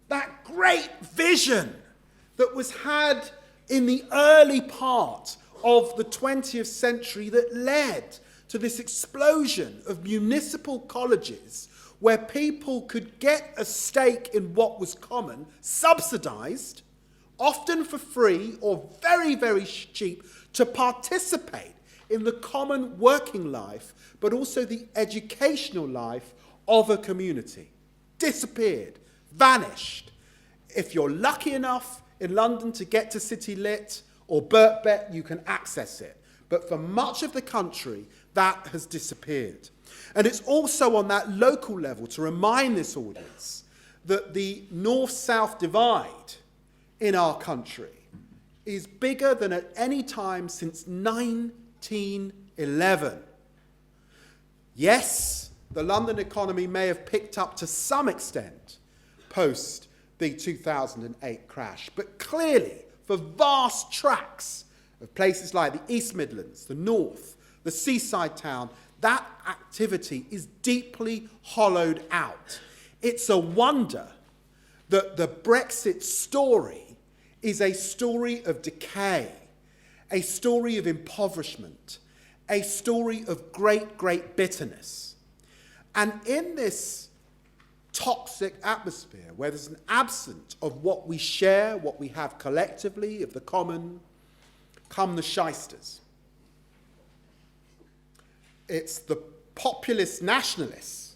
That great vision that was had in the early part of the 20th century that led to this explosion of municipal colleges where people could get a stake in what was common, subsidised, often for free or very, very cheap, to participate in the common working life, but also the educational life of a community. Disappeared, vanished. If you're lucky enough in London to get to City Lit or Birkbeck, you can access it. But for much of the country, that has disappeared. And it's also on that local level to remind this audience that the north-south divide in our country is bigger than at any time since 1911. Yes, the London economy may have picked up to some extent post the 2008 crash, but clearly for vast tracts of places like the East Midlands, the North, the seaside town, that activity is deeply hollowed out. It's a wonder that the Brexit story is a story of decay, a story of impoverishment, a story of great, great bitterness. And in this toxic atmosphere, where there's an absence of what we share, what we have collectively, of the common, come the shysters. It's the populist nationalists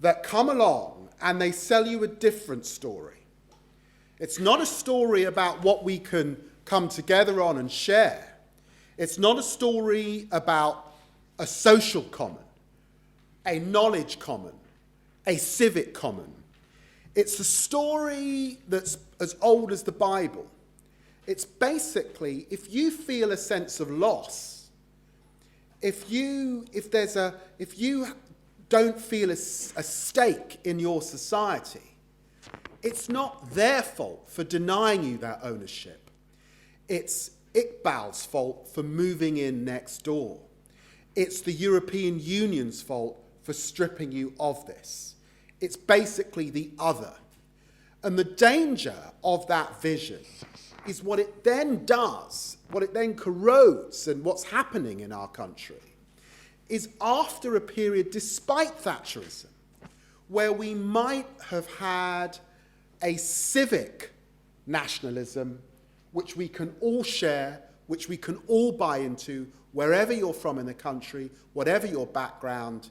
that come along and they sell you a different story. It's not a story about what we can come together on and share. It's not a story about a social common, a knowledge common, a civic common. It's a story that's as old as the Bible. It's basically, if you feel a sense of loss, if you don't feel a stake in your society, it's not their fault for denying you that ownership. It's Iqbal's fault for moving in next door. It's the European Union's fault for stripping you of this. It's basically the other. And the danger of that vision is what it then does, what it then corrodes, and what's happening in our country is after a period, despite Thatcherism, where we might have had a civic nationalism which we can all share, which we can all buy into, wherever you're from in the country, whatever your background,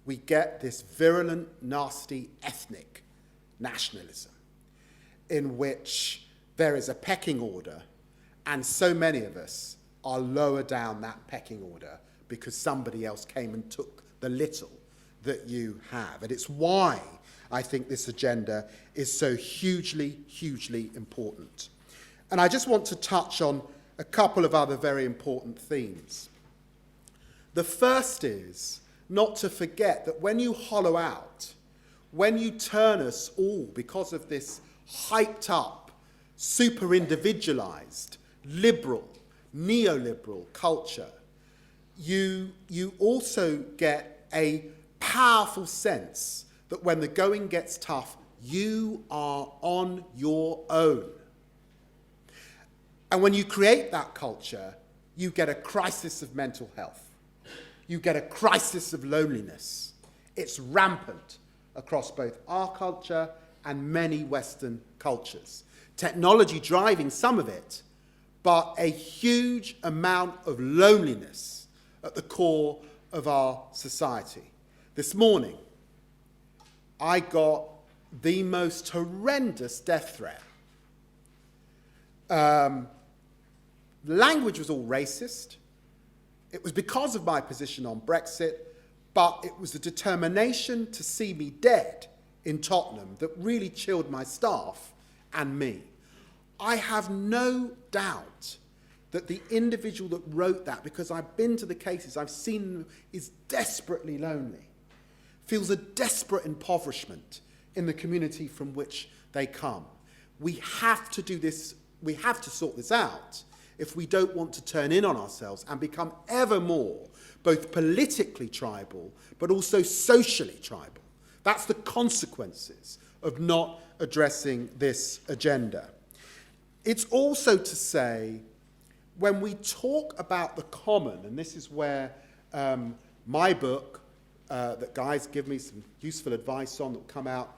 we get this virulent, nasty, ethnic nationalism in which there is a pecking order, and so many of us are lower down that pecking order because somebody else came and took the little that you have. And it's why I think this agenda is so hugely, hugely important. And I just want to touch on a couple of other very important themes. The first is not to forget that when you hollow out, when you turn us all, because of this hyped up, super individualized, liberal, neoliberal culture, you also get a powerful sense that when the going gets tough, you are on your own. And when you create that culture, you get a crisis of mental health. You get a crisis of loneliness. It's rampant across both our culture and many Western cultures. Technology driving some of it, but a huge amount of loneliness at the core of our society. This morning, I got the most horrendous death threat. The language was all racist. It was because of my position on Brexit, but it was the determination to see me dead in Tottenham that really chilled my staff and me. I have no doubt that the individual that wrote that, because I've been to the cases, I've seen them, is desperately lonely, feels a desperate impoverishment in the community from which they come. We have to do this, we have to sort this out if we don't want to turn in on ourselves and become ever more both politically tribal, but also socially tribal. That's the consequences of not addressing this agenda. It's also to say, when we talk about the common, and this is where my book, that guys give me some useful advice on, that will come out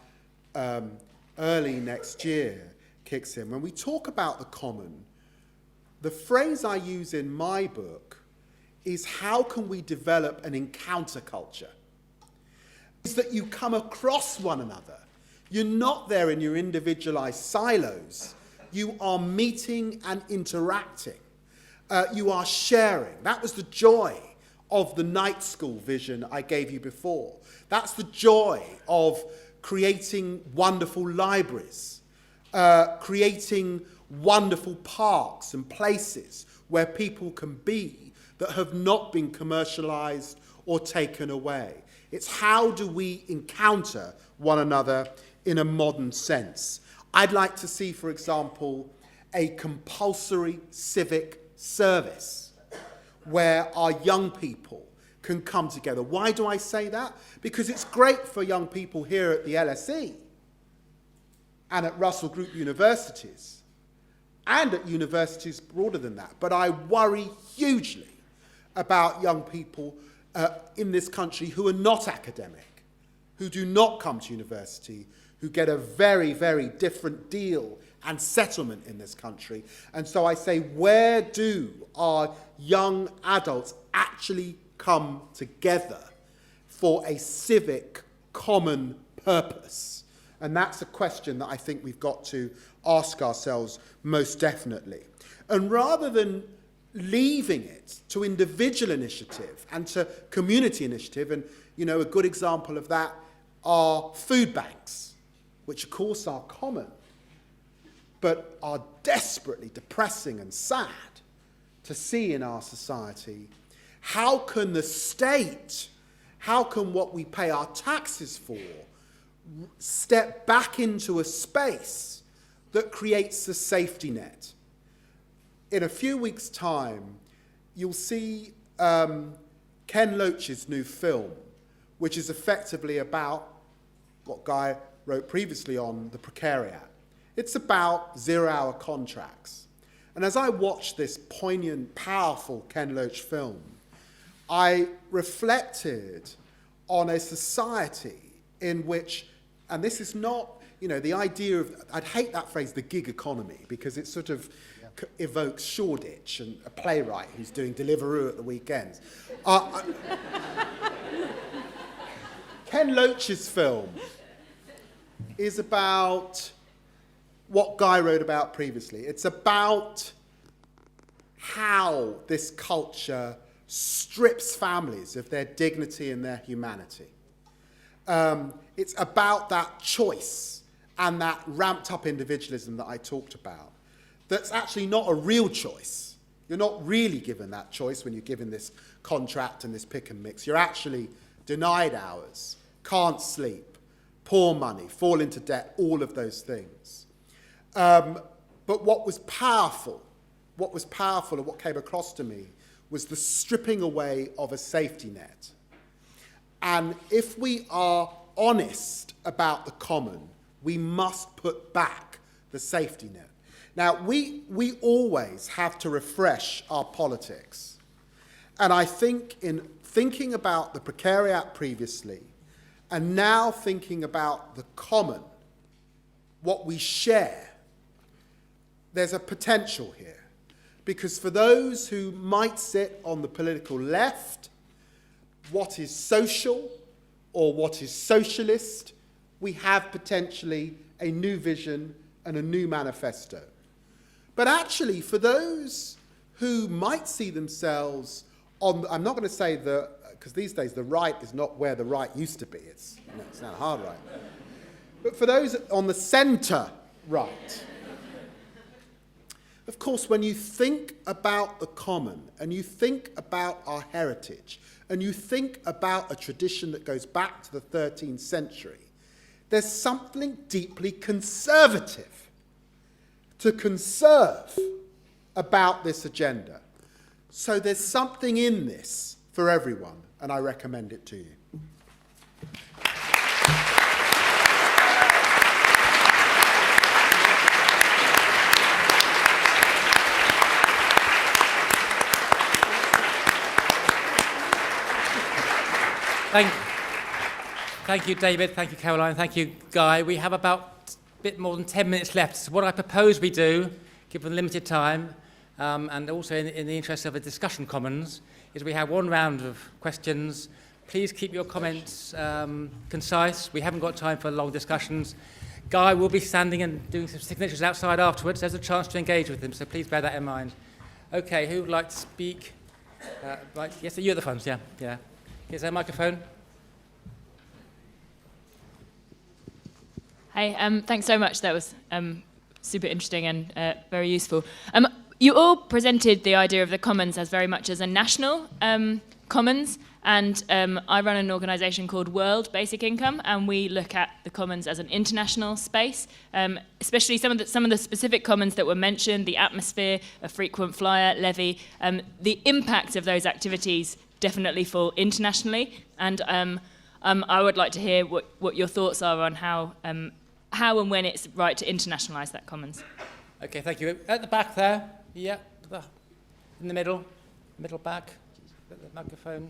early next year, kicks in. When we talk about the common, the phrase I use in my book is, how can we develop an encounter culture? It's that you come across one another. You're not there in your individualized silos. You are meeting and interacting. You are sharing. That was the joy of the night school vision I gave you before. That's the joy of creating wonderful libraries, creating wonderful parks and places where people can be that have not been commercialized or taken away. It's how do we encounter one another in a modern sense. I'd like to see, for example, a compulsory civic service where our young people can come together. Why do I say that? Because it's great for young people here at the LSE and at Russell Group universities and at universities broader than that. But I worry hugely about young people in this country who are not academic, who do not come to university, who get a very, very different deal and settlement in this country. And so I say, where do our young adults actually come together for a civic common purpose? And that's a question that I think we've got to ask ourselves most definitely. And rather than leaving it to individual initiative and to community initiative, and a good example of that are food banks, which of course are common, but are desperately depressing and sad to see in our society. How can the state, how can what we pay our taxes for, step back into a space that creates a safety net? In a few weeks' time, you'll see Ken Loach's new film, which is effectively about what Guy wrote previously on the precariat. It's about zero-hour contracts. And as I watched this poignant, powerful Ken Loach film, I reflected on a society in which, and this is not, the idea of, I'd hate that phrase, the gig economy, because it sort of evokes Shoreditch and a playwright who's doing Deliveroo at the weekends. Ken Loach's film is about what Guy wrote about previously. It's about how this culture strips families of their dignity and their humanity. It's about that choice and that ramped up individualism that I talked about. That's actually not a real choice. You're not really given that choice when you're given this contract and this pick and mix. You're actually denied hours, can't sleep, poor money, fall into debt, all of those things. But what was powerful and what came across to me was the stripping away of a safety net. And if we are honest about the common, we must put back the safety net. Now, we always have to refresh our politics. And I think in thinking about the precariat previously, and now thinking about the common, what we share, there's a potential here. Because for those who might sit on the political left, what is social or what is socialist, we have potentially a new vision and a new manifesto. But actually, for those who might see themselves on, I'm not going to say because these days the right is not where the right used to be. It's not hard right. But for those on the centre right, of course, when you think about the common and you think about our heritage and you think about a tradition that goes back to the 13th century, there's something deeply conservative to conserve about this agenda. So there's something in this for everyone, and I recommend it to you. Thank you, David. Thank you, Caroline. Thank you, Guy. We have about a bit more than 10 minutes left. So what I propose we do, given limited time, and also in the interest of a discussion commons, is we have one round of questions. Please keep your comments concise. We haven't got time for long discussions. Guy will be standing and doing some signatures outside afterwards. There's a chance to engage with him, so please bear that in mind. Okay, who would like to speak? Right, yes, you're at the front, yeah. Here's a microphone. Hey, thanks so much. That was super interesting and very useful. You all presented the idea of the commons as very much as a national commons, and I run an organisation called World Basic Income, and we look at the commons as an international space, especially some of the specific commons that were mentioned, the atmosphere, a frequent flyer levy, the impact of those activities definitely fall internationally, and I would like to hear what your thoughts are on how and when it's right to internationalise that commons. Okay, thank you. At the back there, yeah, in the middle back, the microphone.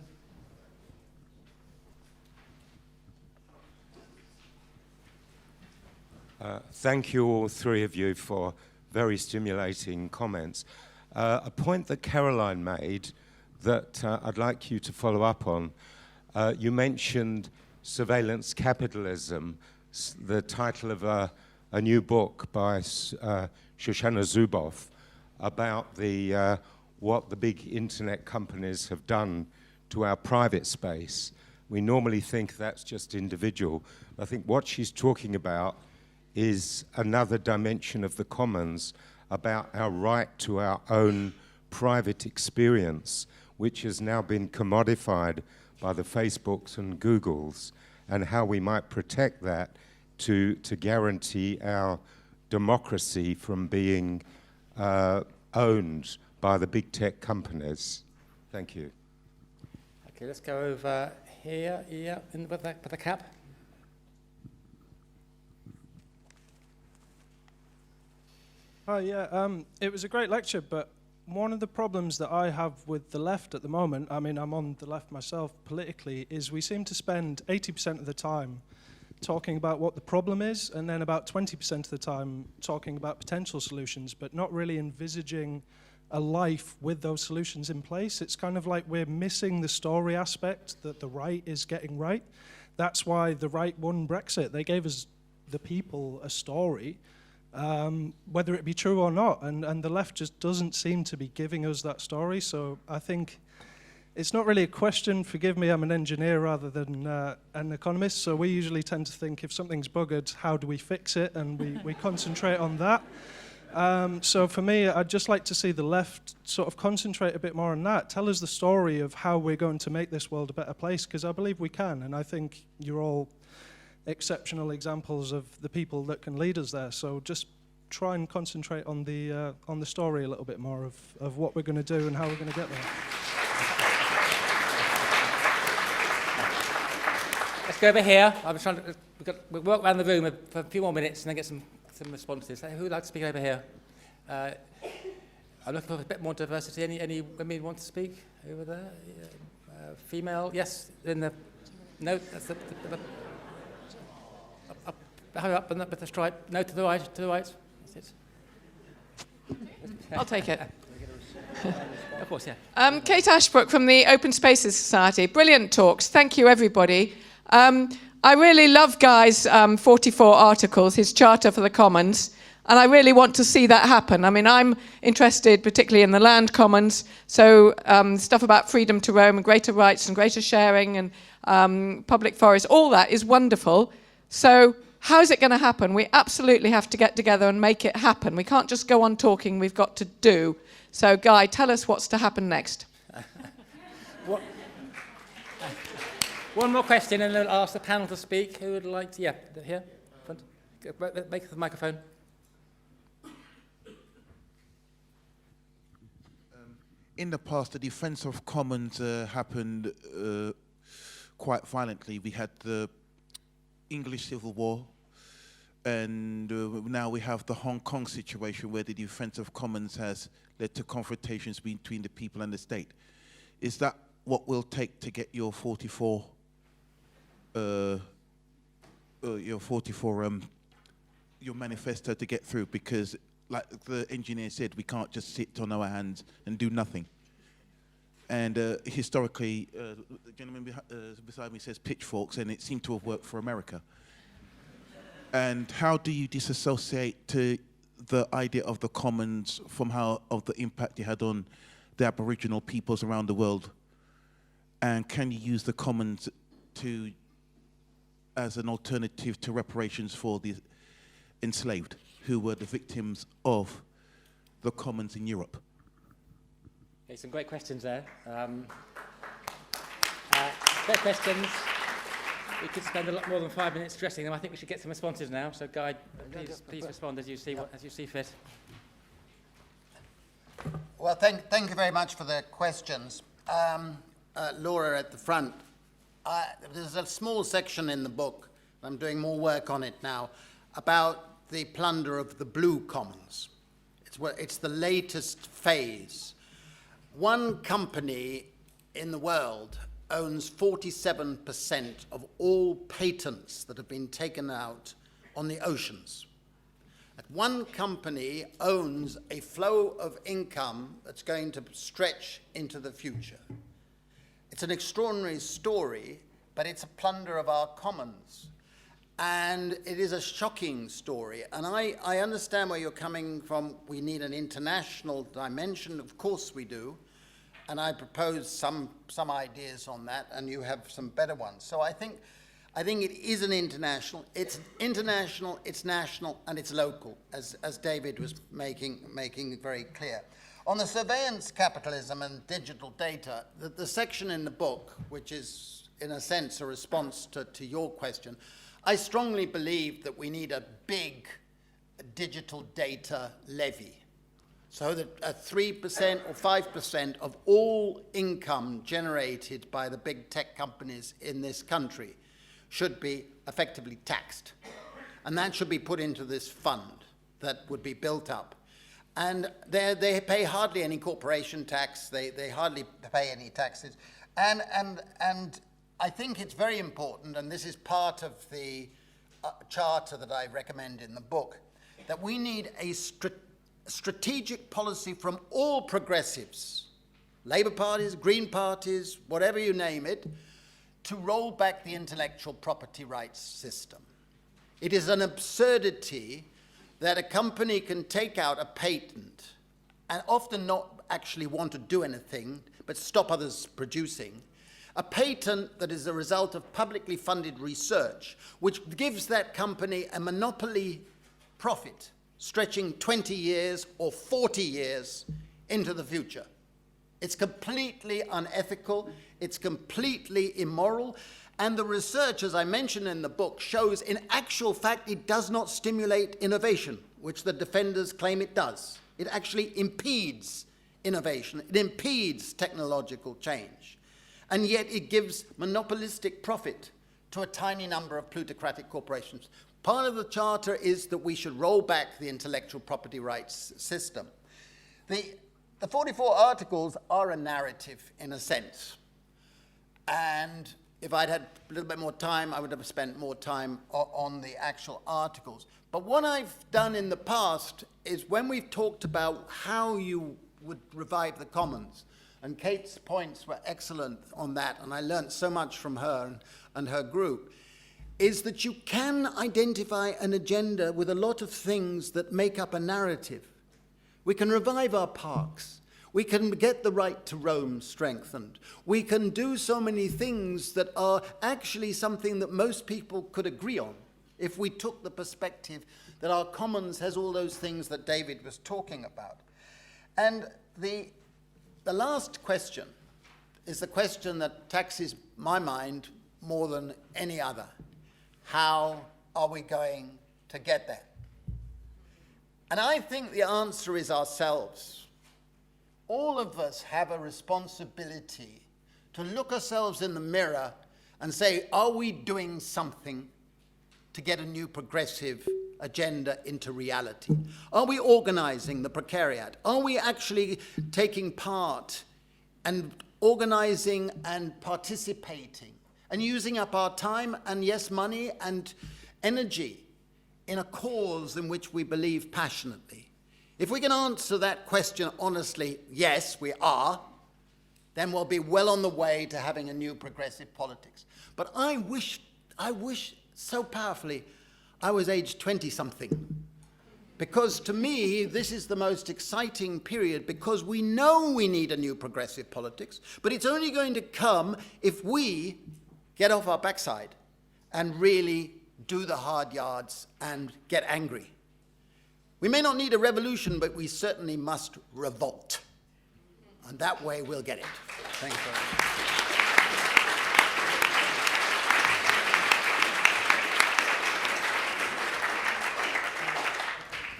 Thank you, all three of you, for very stimulating comments. A point that Caroline made that I'd like you to follow up on. You mentioned surveillance capitalism, the title of a new book by Shoshana Zuboff about what the big internet companies have done to our private space. We normally think that's just individual. I think what she's talking about is another dimension of the commons, about our right to our own private experience, which has now been commodified by the Facebooks and Googles, and how we might protect that to guarantee our democracy from being owned by the big tech companies. Thank you. Okay, let's go over here, yeah, with the cap. Hi, yeah, it was a great lecture, but one of the problems that I have with the left at the moment, I mean, I'm on the left myself politically, is we seem to spend 80% of the time talking about what the problem is, and then about 20% of the time talking about potential solutions, but not really envisaging a life with those solutions in place. It's kind of like we're missing the story aspect that the right is getting right. That's why the right won Brexit. They gave us, the people, a story, whether it be true or not, and the left just doesn't seem to be giving us that story. So I think it's not really a question, forgive me, I'm an engineer rather than an economist, so we usually tend to think if something's buggered, how do we fix it, and we concentrate on that. So for me, I'd just like to see the left sort of concentrate a bit more on that, tell us the story of how we're going to make this world a better place, because I believe we can, and I think you're all exceptional examples of the people that can lead us there. So just try and concentrate on the story a little bit more of what we're going to do and how we're going to get there. Let's go over here. We'll walk around the room for a few more minutes and then get some responses. Who would like to speak over here? I'm looking for a bit more diversity. Any women want to speak over there? Female? Yes. No. That's the hurry up with the stripe. No, to the right. To the right. That's it. I'll take it. Of course, yeah. Kate Ashbrook from the Open Spaces Society. Brilliant talks. Thank you, everybody. I really love Guy's 44 articles, his Charter for the Commons, and I really want to see that happen. I mean, I'm interested particularly in the land commons, so stuff about freedom to roam and greater rights and greater sharing and public forests, all that is wonderful. So how is it going to happen? We absolutely have to get together and make it happen. We can't just go on talking, we've got to do. So, Guy, tell us what's to happen next. One more question, and then I'll ask the panel to speak. Who would like to? Yeah, here. Front. Make the microphone. in the past, the defense of commons happened quite violently. We had the English Civil War, and now we have the Hong Kong situation where the defense of commons has led to confrontations between the people and the state. Is that what will take to get your 44 your manifesto to get through? Because like the engineer said, we can't just sit on our hands and do nothing. And historically, the gentleman beside me says pitchforks, and it seemed to have worked for America. And how do you disassociate to the idea of the commons from of the impact it had on the Aboriginal peoples around the world? And can you use the commons as an alternative to reparations for the enslaved, who were the victims of the commons in Europe? Okay, some great questions there. Great questions. We could spend a lot more than 5 minutes addressing them. I think we should get some responses now. So, Guy, please respond as you see fit. Well, thank you very much for the questions. Laura at the front. There's a small section in the book, I'm doing more work on it now, about the plunder of the blue commons. It's the latest phase. One company in the world owns 47% of all patents that have been taken out on the oceans. That one company owns a flow of income that's going to stretch into the future. It's an extraordinary story, but it's a plunder of our commons. And it is a shocking story. And I understand where you're coming from. We need an international dimension. Of course we do. And I propose some ideas on that, and you have some better ones. So I think it is an international. It's international, it's national, and it's local, as David was making very clear. On the surveillance capitalism and digital data, the section in the book, which is in a sense a response to your question, I strongly believe that we need a big digital data levy, so that 3% or 5% of all income generated by the big tech companies in this country should be effectively taxed. And that should be put into this fund that would be built up. And they pay hardly any corporation tax, they hardly pay any taxes. And I think it's very important, and this is part of the charter that I recommend in the book, that we need a strategic policy from all progressives, Labour parties, Green parties, whatever you name it, to roll back the intellectual property rights system. It is an absurdity that a company can take out a patent and often not actually want to do anything, but stop others producing. A patent that is a result of publicly funded research, which gives that company a monopoly profit stretching 20 years or 40 years into the future. It's completely unethical, it's completely immoral, and the research, as I mentioned in the book, shows in actual fact it does not stimulate innovation, which the defenders claim it does. It actually impedes innovation, it impedes technological change, and yet it gives monopolistic profit to a tiny number of plutocratic corporations. Part of the charter is that we should roll back the intellectual property rights system. The 44 articles are a narrative in a sense. And if I'd had a little bit more time, I would have spent more time on the actual articles. But what I've done in the past is when we've talked about how you would revive the commons, and Kate's points were excellent on that, and I learned so much from her and her group, is that you can identify an agenda with a lot of things that make up a narrative. We can revive our parks. We can get the right to roam strengthened. We can do so many things that are actually something that most people could agree on if we took the perspective that our commons has all those things that David was talking about. And the last question is the question that taxes my mind more than any other. How are we going to get there? And I think the answer is ourselves. all of us have a responsibility to look ourselves in the mirror and say, are we doing something to get a new progressive agenda into reality? Are we organizing the precariat? Are we actually taking part and organizing and participating and using up our time and, yes, money and energy in a cause in which we believe passionately? If we can answer that question honestly, yes, we are, then we'll be well on the way to having a new progressive politics. But I wish so powerfully I was age 20-something. Because to me, this is the most exciting period, because we know we need a new progressive politics, but it's only going to come if we get off our backside and really do the hard yards and get angry. We may not need a revolution, but we certainly must revolt. And that way we'll get it. Thanks very much.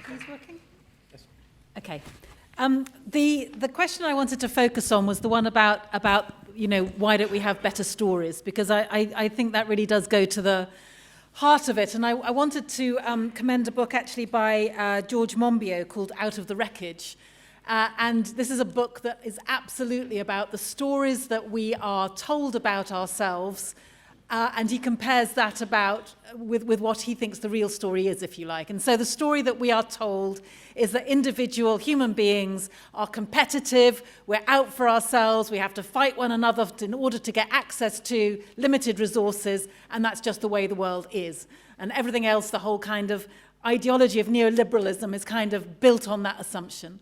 Are these working? Yes. Okay. The question I wanted to focus on was the one about why don't we have better stories? Because I think that really does go to the heart of it. And I wanted to commend a book actually by George Monbiot called Out of the Wreckage. And this is a book that is absolutely about the stories that we are told about ourselves, and he compares that with what he thinks the real story is, if you like. And so the story that we are told is that individual human beings are competitive, we're out for ourselves, we have to fight one another in order to get access to limited resources, and that's just the way the world is. And everything else, the whole kind of ideology of neoliberalism is kind of built on that assumption.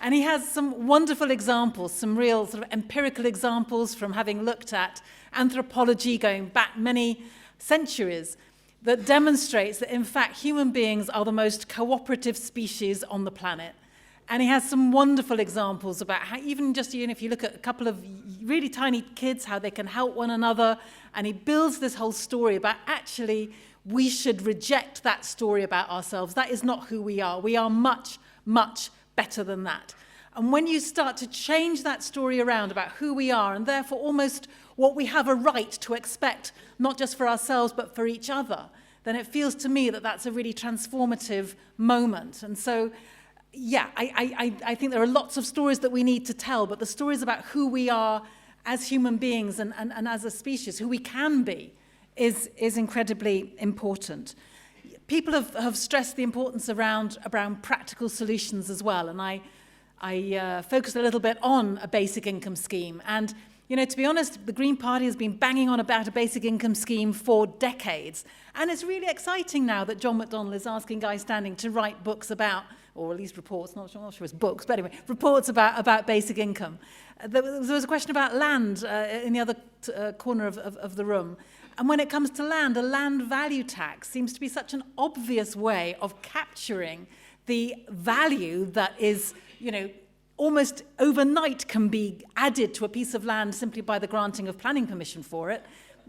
And he has some wonderful examples, some real sort of empirical examples from having looked at anthropology going back many centuries that demonstrates that, in fact, human beings are the most cooperative species on the planet. And he has some wonderful examples about how even if you look at a couple of really tiny kids, how they can help one another. And he builds this whole story about actually we should reject that story about ourselves. That is not who we are. We are much, much better than that. And when you start to change that story around about who we are, and therefore almost what we have a right to expect, not just for ourselves, but for each other, then it feels to me that that's a really transformative moment. And so, yeah, I think there are lots of stories that we need to tell, but the stories about who we are as human beings and as a species, who we can be, is incredibly important. People have stressed the importance around practical solutions as well, and I focused a little bit on a basic income scheme. And, to be honest, the Green Party has been banging on about a basic income scheme for decades. And it's really exciting now that John McDonnell is asking Guy Standing to write books about, or at least reports, not sure it's books, but anyway, reports about basic income. There was a question about land in the other corner of the room. And when it comes to land, a land value tax seems to be such an obvious way of capturing the value that is, almost overnight can be added to a piece of land simply by the granting of planning permission for it.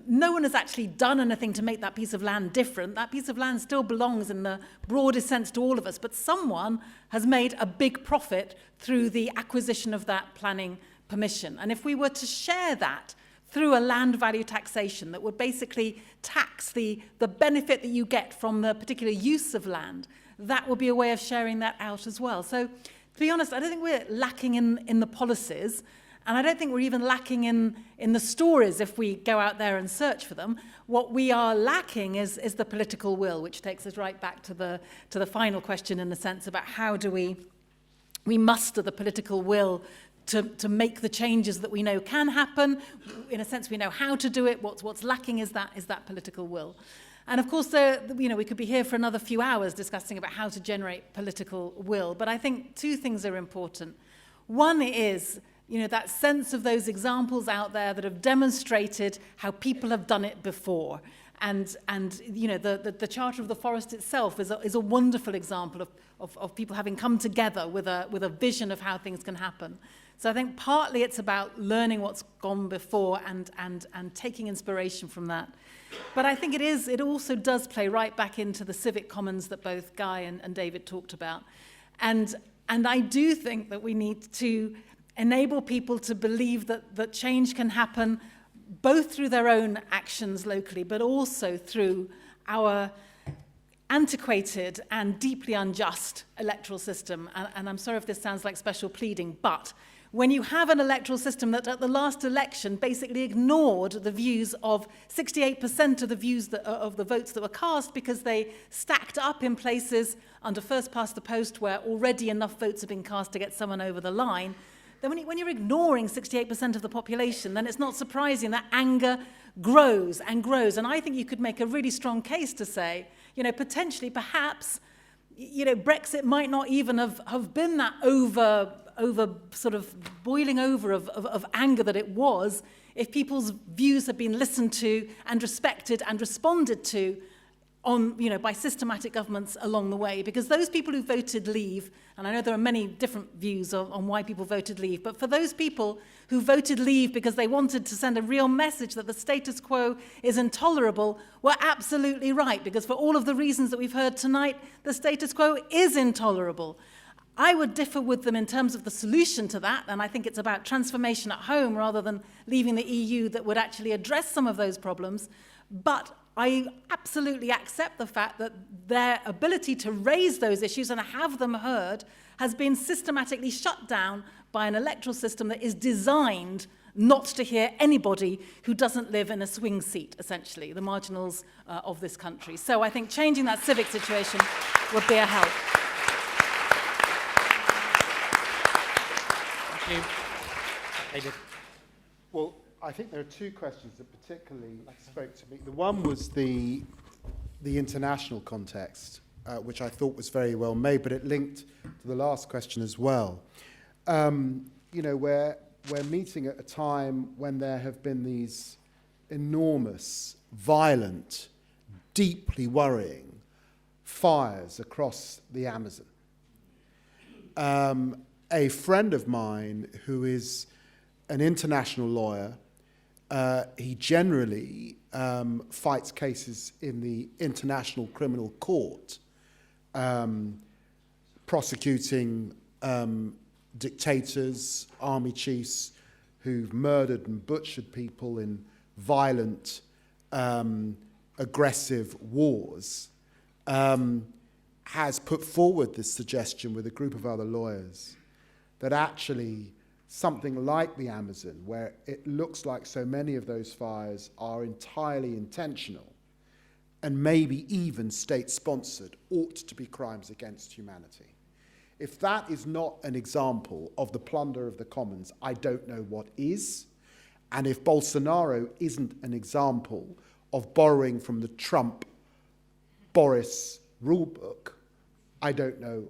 No one has actually done anything to make that piece of land different. That piece of land still belongs in the broadest sense to all of us, but someone has made a big profit through the acquisition of that planning permission. And if we were to share that through a land value taxation that would basically tax the benefit that you get from the particular use of land, that would be a way of sharing that out as well. So, to be honest, I don't think we're lacking in the policies, and I don't think we're even lacking in the stories if we go out there and search for them. What we are lacking is the political will, which takes us right back to the final question, in a sense, about how do we muster the political will to make the changes that we know can happen. In a sense, we know how to do it. What's lacking is that political will. And of course, we could be here for another few hours discussing about how to generate political will. But I think two things are important. One is, that sense of those examples out there that have demonstrated how people have done it before. And the Charter of the Forest itself is a wonderful example of people having come together with a vision of how things can happen. So I think partly it's about learning what's gone before and taking inspiration from that. But I think it also does play right back into the civic commons that both Guy and David talked about. And I do think that we need to enable people to believe that change can happen both through their own actions locally, but also through our antiquated and deeply unjust electoral system. And I'm sorry if this sounds like special pleading, but when you have an electoral system that at the last election basically ignored the views of 68% of the views of the votes that were cast because they stacked up in places under first past the post where already enough votes have been cast to get someone over the line, then when you're ignoring 68% of the population, then it's not surprising that anger grows and grows. And I think you could make a really strong case to say, potentially, perhaps, Brexit might not even have been that over sort of boiling over of anger that it was if people's views had been listened to and respected and responded to by systematic governments along the way. Because those people who voted leave, and I know there are many different views on why people voted leave, but for those people who voted leave because they wanted to send a real message that the status quo is intolerable, were absolutely right, because for all of the reasons that we've heard tonight, the status quo is intolerable. I would differ with them in terms of the solution to that, and I think it's about transformation at home rather than leaving the EU that would actually address some of those problems. But I absolutely accept the fact that their ability to raise those issues and have them heard has been systematically shut down by an electoral system that is designed not to hear anybody who doesn't live in a swing seat, essentially, the marginals of this country. So I think changing that civic situation would be a help. Thank you. David. Well, I think there are two questions that particularly spoke to me. The one was the international context, which I thought was very well made, but it linked to the last question as well. We're meeting at a time when there have been these enormous, violent, deeply worrying fires across the Amazon. A friend of mine who is an international lawyer, he generally fights cases in the International Criminal Court, prosecuting dictators, army chiefs who've murdered and butchered people in violent, aggressive wars, has put forward this suggestion with a group of other lawyers that actually something like the Amazon, where it looks like so many of those fires are entirely intentional and maybe even state-sponsored, ought to be crimes against humanity. If that is not an example of the plunder of the commons, I don't know what is. And if Bolsonaro isn't an example of borrowing from the Trump-Boris rulebook, I don't know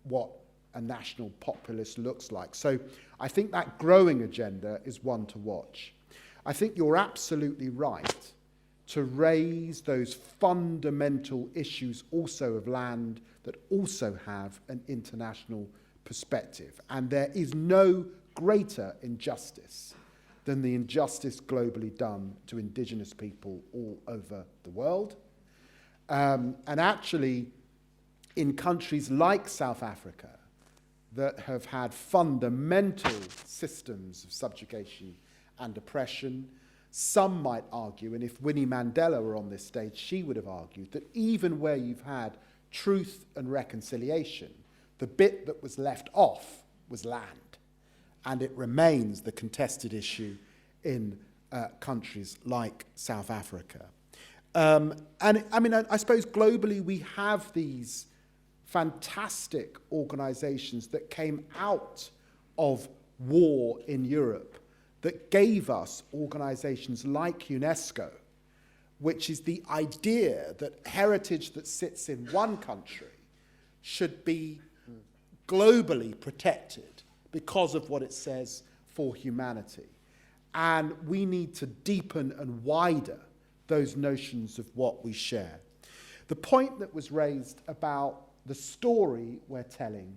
what a national populist looks like. So I think that growing agenda is one to watch. I think you're absolutely right to raise those fundamental issues also of land that also have an international perspective. And there is no greater injustice than the injustice globally done to indigenous people all over the world. And actually, in countries like South Africa, that have had fundamental systems of subjugation and oppression, some might argue, and if Winnie Mandela were on this stage, she would have argued, that even where you've had truth and reconciliation, the bit that was left off was land. And it remains the contested issue in countries like South Africa. And I mean, I suppose globally we have these fantastic organizations that came out of war in Europe that gave us organizations like UNESCO, which is the idea that heritage that sits in one country should be globally protected because of what it says for humanity. And we need to deepen and widen those notions of what we share. The point that was raised about the story we're telling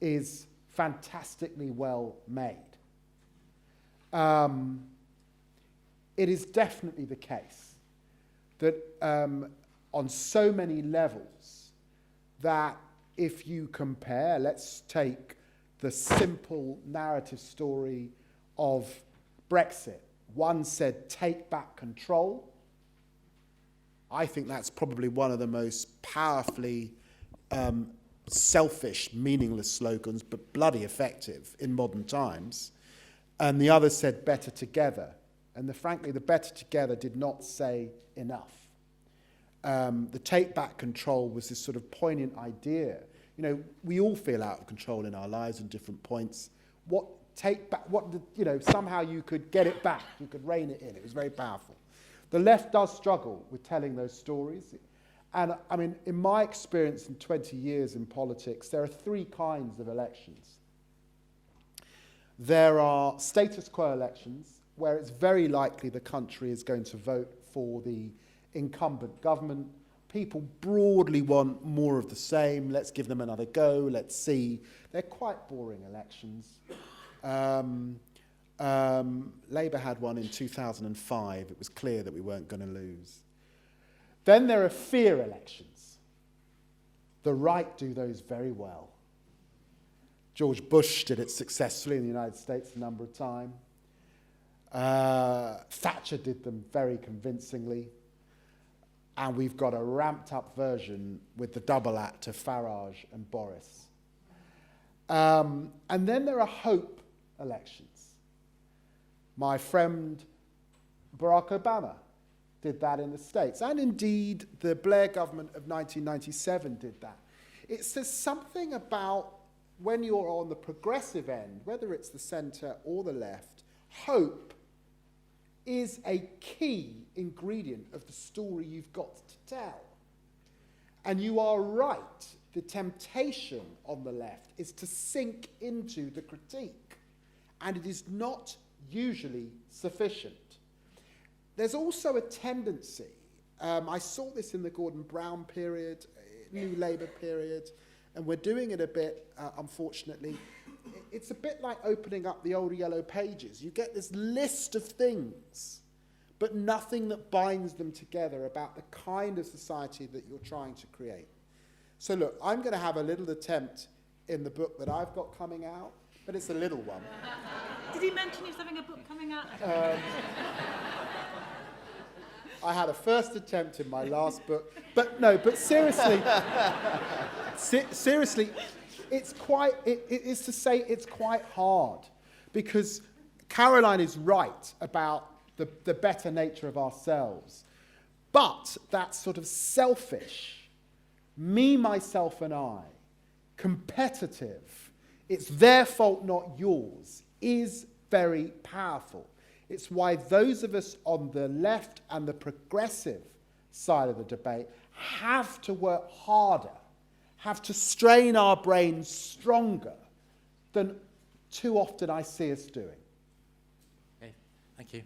is fantastically well made. It is definitely the case that on so many levels that if you compare, let's take the simple narrative story of Brexit. One said, take back control. I think that's probably one of the most powerfully selfish, meaningless slogans, but bloody effective in modern times. And the other said, better together. And frankly, the better together did not say enough. The take back control was this sort of poignant idea. You know, we all feel out of control in our lives at different points. Somehow you could get it back, you could rein it in. It was very powerful. The left does struggle with telling those stories. And I mean, in my experience in 20 years in politics, there are three kinds of elections. There are status quo elections, where it's very likely the country is going to vote for the incumbent government. People broadly want more of the same. Let's give them another go. Let's see. They're quite boring elections. Labour had one in 2005. It was clear that we weren't going to lose. Then there are fear elections. The right do those very well. George Bush did it successfully in the United States a number of times. Thatcher did them very convincingly. And we've got a ramped up version with the double act of Farage and Boris. And then there are hope elections. My friend Barack Obama did that in the States. And indeed, the Blair government of 1997 did that. It says something about when you're on the progressive end, whether it's the centre or the left, hope is a key ingredient of the story you've got to tell. And you are right, the temptation on the left is to sink into the critique, and it is not usually sufficient. There's also a tendency, I saw this in the Gordon Brown period, New Labour period, and we're doing it a bit, unfortunately. It's a bit like opening up the old yellow pages. You get this list of things, but nothing that binds them together about the kind of society that you're trying to create. So look, I'm going to have a little attempt in the book that I've got coming out, but it's a little one. Did he mention he's having a book coming out? I had a first attempt in my last book, but seriously, seriously, it's quite hard, because Caroline is right about the better nature of ourselves, but that sort of selfish, me, myself, and I, competitive, it's their fault, not yours, is very powerful. It's why those of us on the left and the progressive side of the debate have to work harder, have to strain our brains stronger than too often I see us doing. Okay, thank you.